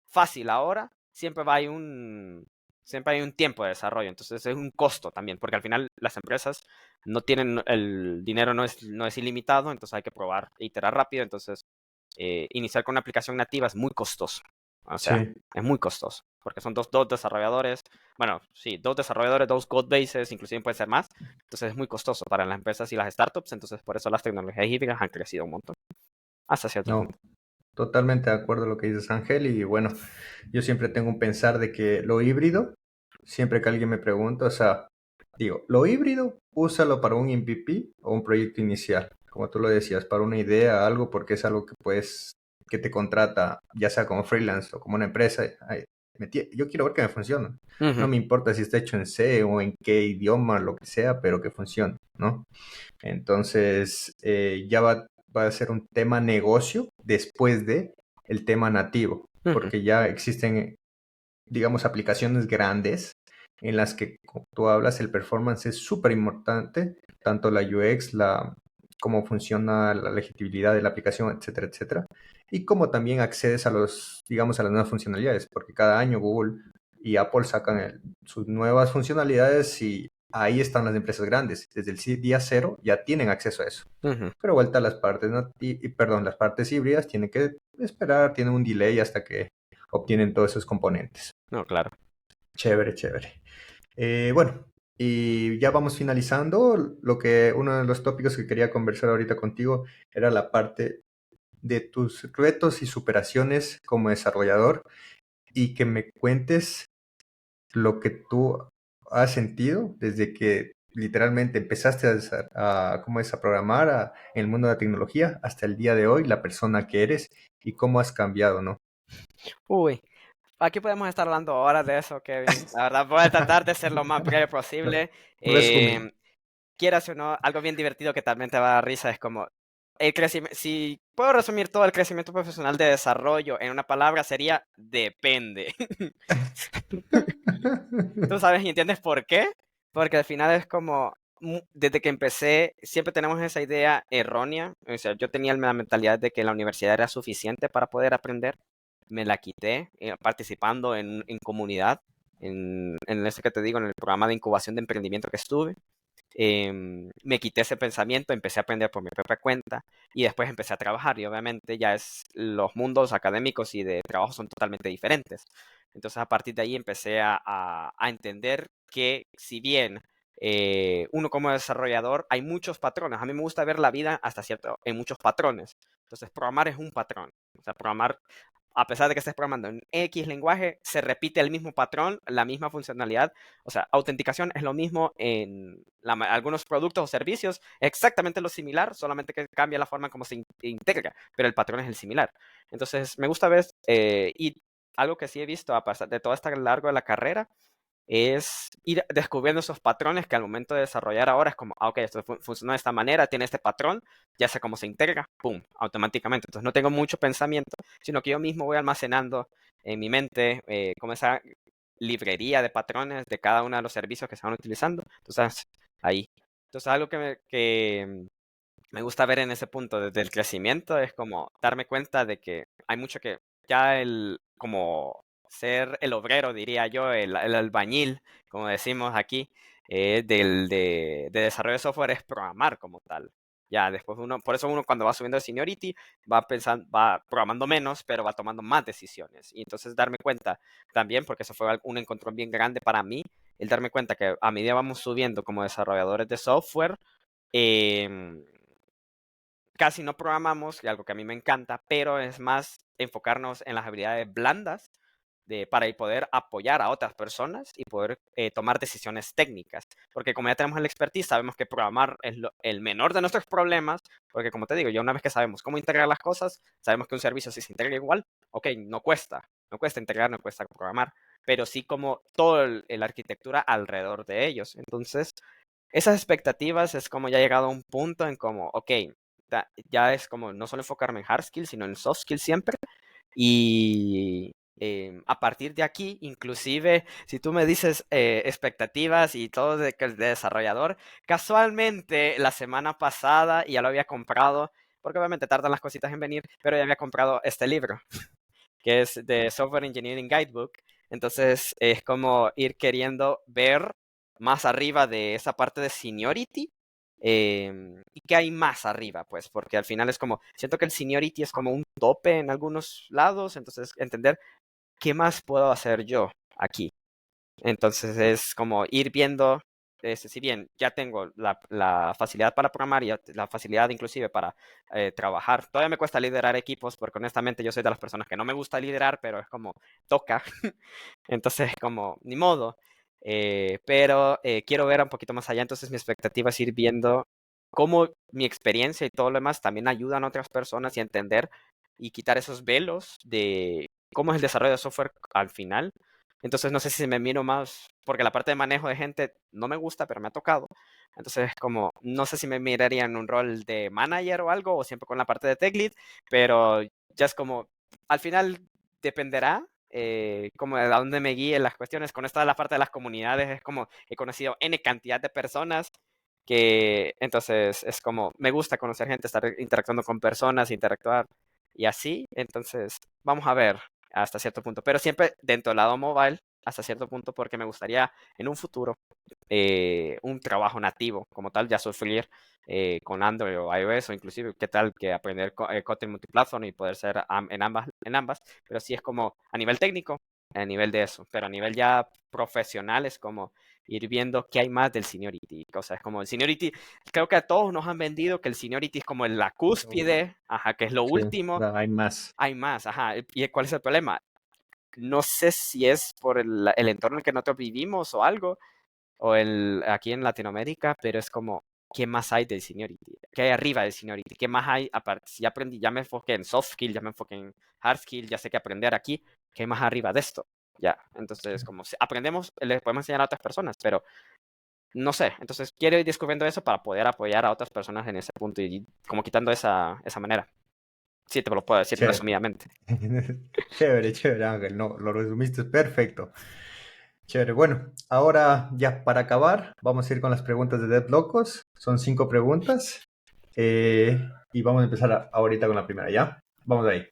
Speaker 2: fácil ahora, siempre hay un tiempo de desarrollo, entonces es un costo también, porque al final las empresas no tienen, el dinero no es ilimitado, entonces hay que probar e iterar rápido, entonces iniciar con una aplicación nativa es muy costoso, o sea,
Speaker 1: sí.
Speaker 2: es muy costoso. porque son dos desarrolladores, bueno, sí, dos desarrolladores, dos code bases, inclusive puede ser más. Entonces es muy costoso para las empresas y las startups, entonces por eso las tecnologías híbridas han crecido un montón, hasta cierto
Speaker 1: No,
Speaker 2: punto.
Speaker 1: totalmente de acuerdo a lo que dices, Ángel. Y bueno, yo siempre tengo un pensar de que lo híbrido, siempre que alguien me pregunta, o sea, digo, lo híbrido, úsalo para un MVP o un proyecto inicial, como tú lo decías, para una idea, algo, porque es algo que puedes, que te contrata, ya sea como freelance o como una empresa. Ay, yo quiero ver que me funcione. No
Speaker 2: Ujú,
Speaker 1: me importa si está hecho en C o en qué idioma, lo que sea, pero que funcione, ¿no? Entonces, ya va a ser un tema negocio después de el tema nativo,
Speaker 2: ujú.
Speaker 1: porque ya existen, digamos, aplicaciones grandes en las que, como tú hablas, el performance es súper importante, tanto la UX, cómo funciona la legibilidad de la aplicación, etcétera, etcétera, y cómo también accedes a los, digamos, a las nuevas funcionalidades, porque cada año Google y Apple sacan sus nuevas funcionalidades y ahí están las empresas grandes. Desde el día cero ya tienen acceso a eso.
Speaker 2: Ujú.
Speaker 1: Pero vuelta a las partes, perdón, las partes híbridas tienen que esperar, tienen un delay hasta que obtienen todos esos componentes.
Speaker 2: No, claro.
Speaker 1: Chévere, chévere. Bueno, y ya vamos finalizando. Uno de los tópicos que quería conversar ahorita contigo era la parte de tus retos y superaciones como desarrollador y que me cuentes lo que tú has sentido desde que literalmente empezaste ¿cómo es? A programar en el mundo de la tecnología hasta el día de hoy, la persona que eres y cómo has cambiado, ¿no?
Speaker 2: Uy, aquí podemos estar hablando horas de eso, Kevin. La verdad, voy a tratar de ser lo más breve posible.
Speaker 1: Resumir.
Speaker 2: Quieras o no, algo bien divertido que también te va a dar risa es como el crecimiento. Si puedo resumir todo el crecimiento profesional de desarrollo en una palabra, sería depende. ¿Tú sabes y entiendes por qué? Porque al final es como, desde que empecé, siempre tenemos esa idea errónea. O sea, yo tenía la mentalidad de que la universidad era suficiente para poder aprender. Me la quité participando en comunidad, en ese que te digo, en el programa de incubación de emprendimiento que estuve. Me quité ese pensamiento, empecé a aprender por mi propia cuenta y después empecé a trabajar y obviamente ya los mundos académicos y de trabajo son totalmente diferentes. Entonces a partir de ahí empecé a entender que si bien uno como desarrollador hay muchos patrones, a mí me gusta ver la vida hasta cierto en muchos patrones. Entonces programar es un patrón. O sea, programar a pesar de que estés programando en X lenguaje, se repite el mismo patrón, la misma funcionalidad. O sea, autenticación es lo mismo en algunos productos o servicios, exactamente lo similar, solamente que cambia la forma en cómo se integra, pero el patrón es el similar. Entonces, me gusta ver, y algo que sí he visto a pasar de todo este largo de la carrera, es ir descubriendo esos patrones que al momento de desarrollar ahora es como, ok, esto funciona de esta manera, tiene este patrón, ya sé cómo se integra, pum, automáticamente. Entonces no tengo mucho pensamiento, sino que yo mismo voy almacenando en mi mente como esa librería de patrones de cada uno de los servicios que se van utilizando. Entonces, ahí. Entonces, algo me gusta ver en ese punto desde el crecimiento es como darme cuenta de que hay mucho que ya como ser el obrero, diría yo, el albañil, como decimos aquí, de desarrollo de software es programar como tal. Ya después por eso uno cuando va subiendo de seniority va pensando, va programando menos, pero va tomando más decisiones. Y entonces darme cuenta también, porque eso fue un encontrón bien grande para mí, el darme cuenta que a medida vamos subiendo como desarrolladores de software, em, casi no programamos, y algo que a mí me encanta, pero es más enfocarnos en las habilidades blandas para poder apoyar a otras personas y poder tomar decisiones técnicas. Porque como ya tenemos el expertise, sabemos que programar es el menor de nuestros problemas, porque como te digo, ya una vez que sabemos cómo integrar las cosas, sabemos que un servicio si se integra igual, ok, no cuesta integrar, no cuesta programar, pero sí como toda la arquitectura alrededor de ellos. Entonces, esas expectativas es como ya he llegado a un punto en como, ok, ya es como no solo enfocarme en hard skills, sino en soft skills siempre. Y a partir de aquí, inclusive, si tú me dices expectativas y todo de desarrollador, casualmente la semana pasada ya lo había comprado, porque obviamente tardan las cositas en venir, pero ya había comprado este libro, que es de Software Engineering Guidebook. Entonces es como ir queriendo ver más arriba de esa parte de seniority y qué hay más arriba, pues, porque al final es como, siento que el seniority es como un tope en algunos lados, entonces entender ¿qué más puedo hacer yo aquí? Entonces es como ir viendo, si bien ya tengo la facilidad para programar y la facilidad inclusive para trabajar, todavía me cuesta liderar equipos porque honestamente yo soy de las personas que no me gusta liderar, pero es como toca. Entonces como ni modo. Pero quiero ver un poquito más allá, entonces mi expectativa es ir viendo cómo mi experiencia y todo lo demás también ayudan a otras personas y a entender y quitar esos velos de cómo es el desarrollo de software al final. Entonces no sé si me miro más, porque la parte de manejo de gente no me gusta, pero me ha tocado. Entonces como, no sé si me miraría en un rol de manager o algo, o siempre con la parte de tech lead, pero ya es como, al final dependerá como de dónde me guíen las cuestiones. Con esta de la parte de las comunidades es como, he conocido N cantidad de personas que entonces es como, me gusta conocer gente, estar interactuando con personas, interactuar y así. Entonces, vamos a ver hasta cierto punto, pero siempre dentro del lado mobile, hasta cierto punto, porque me gustaría en un futuro un trabajo nativo como tal, ya sufrir con Android o iOS o inclusive qué tal que aprender Kotlin multiplatform y poder ser en ambas, pero sí es como a nivel técnico, a nivel de eso, pero a nivel ya profesional es como ir viendo qué hay más del seniority, o sea, es como el seniority, creo que a todos nos han vendido que el seniority es como la
Speaker 1: Uf,
Speaker 2: cúspide, ajá, que es lo
Speaker 1: sí,
Speaker 2: último,
Speaker 1: no, hay más.
Speaker 2: hay más, ajá, ¿y cuál es el problema? No sé si es por el entorno en el que nosotros vivimos o algo, o aquí en Latinoamérica, pero es como, ¿qué más hay del seniority? ¿Qué hay arriba del seniority? ¿Qué más hay aparte? Si ya aprendí, ya me enfoqué en soft skill, ya me enfoqué en hard skill, ya sé qué aprender aquí, ¿qué hay más arriba de esto? Ya, entonces como si aprendemos, le podemos enseñar a otras personas, pero no sé, entonces quiero ir descubriendo eso para poder apoyar a otras personas en ese punto y como quitando esa manera. Sí, te lo puedo decir
Speaker 1: Chévere.
Speaker 2: resumidamente.
Speaker 1: Chévere, chévere, Ángel. No, lo resumiste perfecto. Chévere. Bueno, ahora ya para acabar, vamos a ir con las preguntas de Dead Locos. Son 5 preguntas. Y vamos a empezar ahorita con la primera, ¿ya? Vamos ahí.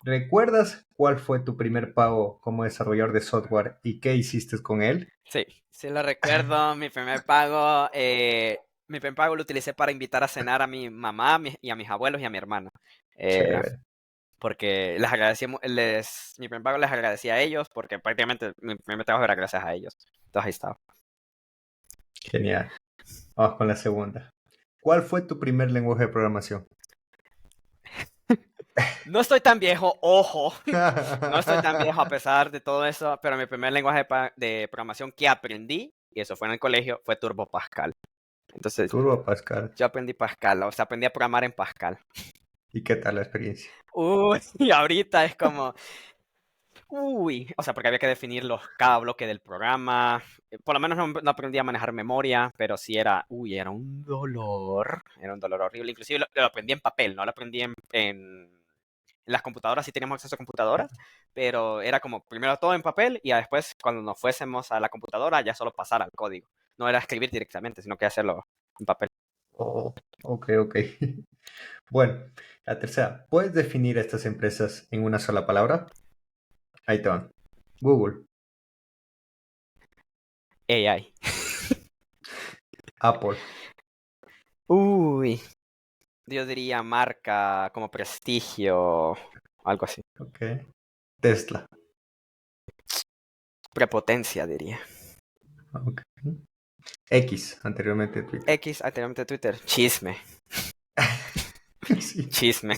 Speaker 1: ¿Recuerdas cuál fue tu primer pago como desarrollador de software y qué hiciste con él?
Speaker 2: Sí, sí lo recuerdo. Mi primer pago lo utilicé para invitar a cenar a mi mamá y a mis abuelos y a mi hermano. Eh,
Speaker 1: Chévere.
Speaker 2: porque les agradecí, mi primer pago les agradecí a ellos porque prácticamente mi primer trabajo era gracias a ellos. Entonces ahí estaba.
Speaker 1: Genial. Vamos con la segunda. ¿Cuál fue tu primer lenguaje de programación?
Speaker 2: No estoy tan viejo, ojo. No estoy tan viejo a pesar de todo eso, pero mi primer lenguaje de programación que aprendí, y eso fue en el colegio, fue Turbo Pascal. Entonces,
Speaker 1: Turbo Pascal.
Speaker 2: yo aprendí Pascal, o sea, aprendí a programar en Pascal.
Speaker 1: ¿Y qué tal la experiencia?
Speaker 2: Uy, y ahorita es como, o sea, porque había que definir cada bloque del programa. Por lo menos no aprendí a manejar memoria, pero sí era un dolor horrible. Inclusive lo aprendí en papel, no lo aprendí en las computadoras, sí teníamos acceso a computadoras, pero era como primero todo en papel y después cuando nos fuésemos a la computadora ya solo pasar al código. No era escribir directamente, sino que hacerlo en papel.
Speaker 1: Oh, ok, ok. Bueno, la tercera. ¿Puedes definir estas empresas en una sola palabra? Ahí te van. Google,
Speaker 2: AI.
Speaker 1: Apple,
Speaker 2: Uy, yo diría marca como prestigio, algo así.
Speaker 1: ok. Tesla,
Speaker 2: Prepotencia, diría.
Speaker 1: ok. X, anteriormente Twitter.
Speaker 2: X, anteriormente Twitter. Chisme.
Speaker 1: Sí.
Speaker 2: Chisme.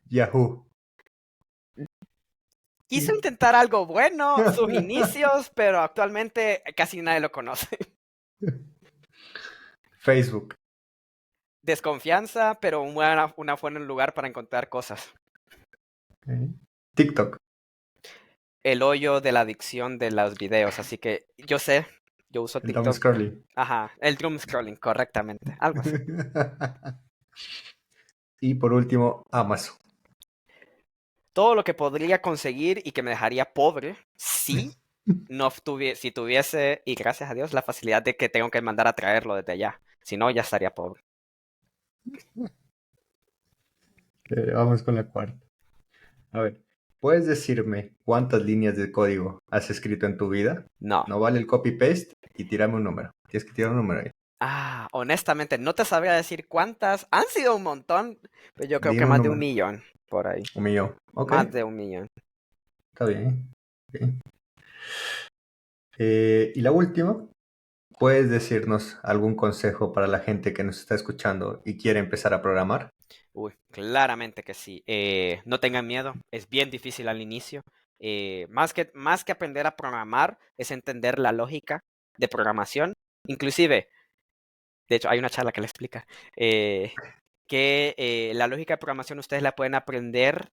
Speaker 1: Yahoo,
Speaker 2: Quiso intentar algo bueno, sus inicios, pero actualmente casi nadie lo conoce.
Speaker 1: Facebook,
Speaker 2: Desconfianza, pero una buen lugar para encontrar cosas.
Speaker 1: ok. TikTok,
Speaker 2: El hoyo de la adicción de los videos, así que yo uso
Speaker 1: el down
Speaker 2: TikTok.
Speaker 1: scrolling.
Speaker 2: Ajá, el doom scrolling, correctamente, algo así.
Speaker 1: Y por último, Amazon.
Speaker 2: Todo lo que podría conseguir y que me dejaría pobre, sí, si tuviese, y gracias a Dios, la facilidad de que tengo que mandar a traerlo desde allá. Si no, ya estaría pobre.
Speaker 1: Vamos con la cuarta. A ver, ¿puedes decirme cuántas líneas de código has escrito en tu vida?
Speaker 2: No.
Speaker 1: No vale el copy-paste y tírame un número. Tienes que tirar un número ahí.
Speaker 2: Honestamente, no te sabría decir cuántas. Han sido un montón, pero yo creo que
Speaker 1: Dime un
Speaker 2: más de un
Speaker 1: número.
Speaker 2: millón por ahí.
Speaker 1: 1 millón. Ok.
Speaker 2: Más de un millón.
Speaker 1: Está bien. Ok. Y la última, ¿puedes decirnos algún consejo para la gente que nos está escuchando y quiere empezar a programar?
Speaker 2: Uy, claramente que sí. No tengan miedo, es bien difícil al inicio. Más que aprender a programar, es entender la lógica de programación. Inclusive, de hecho, hay una charla que le explica que la lógica de programación ustedes la pueden aprender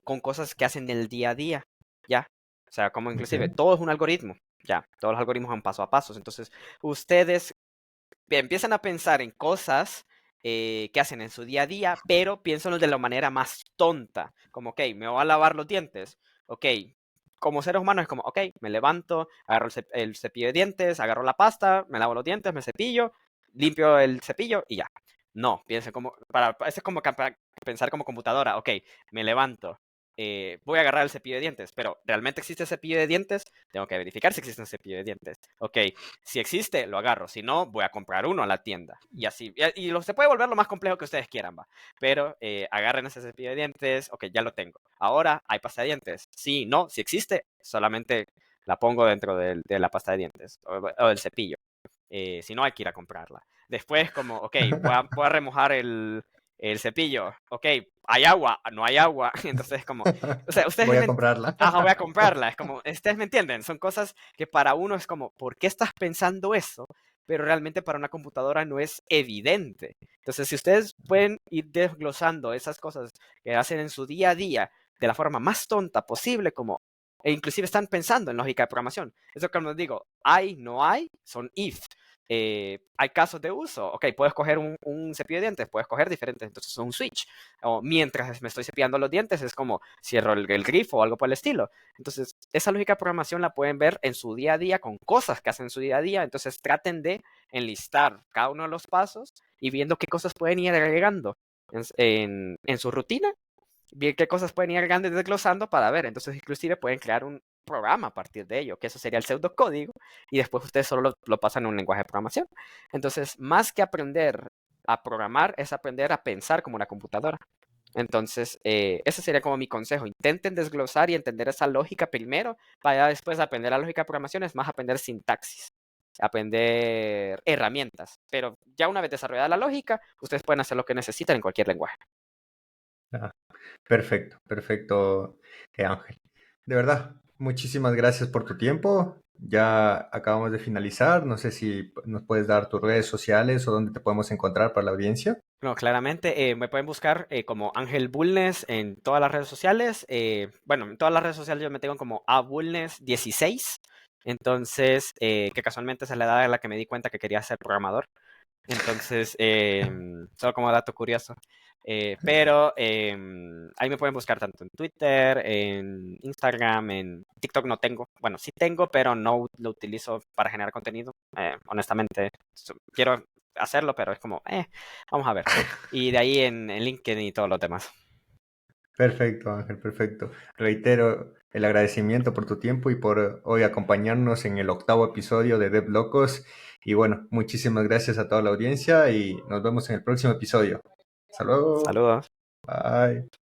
Speaker 2: con cosas que hacen en el día a día, ¿ya? O sea, como inclusive
Speaker 1: Ok.
Speaker 2: todo es un algoritmo, ¿ya? Todos los algoritmos van paso a paso. Entonces, ustedes empiezan a pensar en cosas que hacen en su día a día, pero piénsenlo de la manera más tonta. Como, ok, me voy a lavar los dientes. Ok, como seres humanos es como, ok, me levanto, agarro el cepillo de dientes, agarro la pasta, me lavo los dientes, me cepillo, limpio el cepillo y ya. No, piensen como, eso es como pensar como computadora. Ok, me levanto, voy a agarrar el cepillo de dientes, pero ¿realmente existe el cepillo de dientes? Tengo que verificar si existe un cepillo de dientes. Ok, si existe, lo agarro. Si no, voy a comprar uno a la tienda. Y así. Se puede volver lo más complejo que ustedes quieran, va. Pero agarren ese cepillo de dientes. Ok, ya lo tengo. Ahora, ¿hay pasta de dientes? Sí, no. Si existe, solamente la pongo dentro de la pasta de dientes o del cepillo. Si no, hay que ir a comprarla. Después, como, ok, voy a remojar el cepillo. Ok, hay agua, no hay agua. Entonces, como, o sea,
Speaker 1: Voy
Speaker 2: ustedes
Speaker 1: a
Speaker 2: me,
Speaker 1: comprarla.
Speaker 2: ajá, voy a comprarla. Es como, ustedes me entienden, son cosas que para uno es como, ¿por qué estás pensando eso? Pero realmente para una computadora no es evidente. Entonces, si ustedes pueden ir desglosando esas cosas que hacen en su día a día de la forma más tonta posible, como, e inclusive están pensando en lógica de programación. Eso que les digo, hay, no hay, son if. Hay casos de uso. Ok, puedes coger un cepillo de dientes, puedes coger diferentes, entonces un switch. O mientras me estoy cepillando los dientes, es como cierro el grifo o algo por el estilo. Entonces, esa lógica de programación la pueden ver en su día a día con cosas que hacen en su día a día. Entonces, traten de enlistar cada uno de los pasos y viendo qué cosas pueden ir agregando en su rutina, ver qué cosas pueden ir agregando y desglosando para ver. Entonces, inclusive pueden crear un programa a partir de ello, que eso sería el pseudocódigo, y después ustedes solo lo pasan en un lenguaje de programación. Entonces, más que aprender a programar, es aprender a pensar como una computadora. Entonces, ese sería como mi consejo. Intenten desglosar y entender esa lógica primero, para ya después aprender la lógica de programación, es más aprender sintaxis, aprender herramientas. Pero ya una vez desarrollada la lógica, ustedes pueden hacer lo que necesitan en cualquier lenguaje.
Speaker 1: Ah, perfecto, perfecto, Ángel. De verdad, muchísimas gracias por tu tiempo. Ya acabamos de finalizar. No sé si nos puedes dar tus redes sociales o dónde te podemos encontrar para la audiencia.
Speaker 2: No, claramente me pueden buscar como Ángel Bulnes en todas las redes sociales. Bueno, en todas las redes sociales yo me tengo como abulnes16. Entonces, que casualmente es la edad en la que me di cuenta que quería ser programador. Entonces, solo como dato curioso. Pero ahí me pueden buscar tanto en Twitter, en Instagram, en TikTok no tengo. Bueno, sí tengo, pero no lo utilizo para generar contenido. Honestamente, quiero hacerlo, pero es como, vamos a ver. Y de ahí en LinkedIn y todos los demás.
Speaker 1: Perfecto, Ángel, perfecto. Reitero el agradecimiento por tu tiempo y por hoy acompañarnos en el octavo episodio de Dev Locos. Y bueno, muchísimas gracias a toda la audiencia y nos vemos en el próximo episodio. Hasta luego.
Speaker 2: Saludos.
Speaker 1: Bye.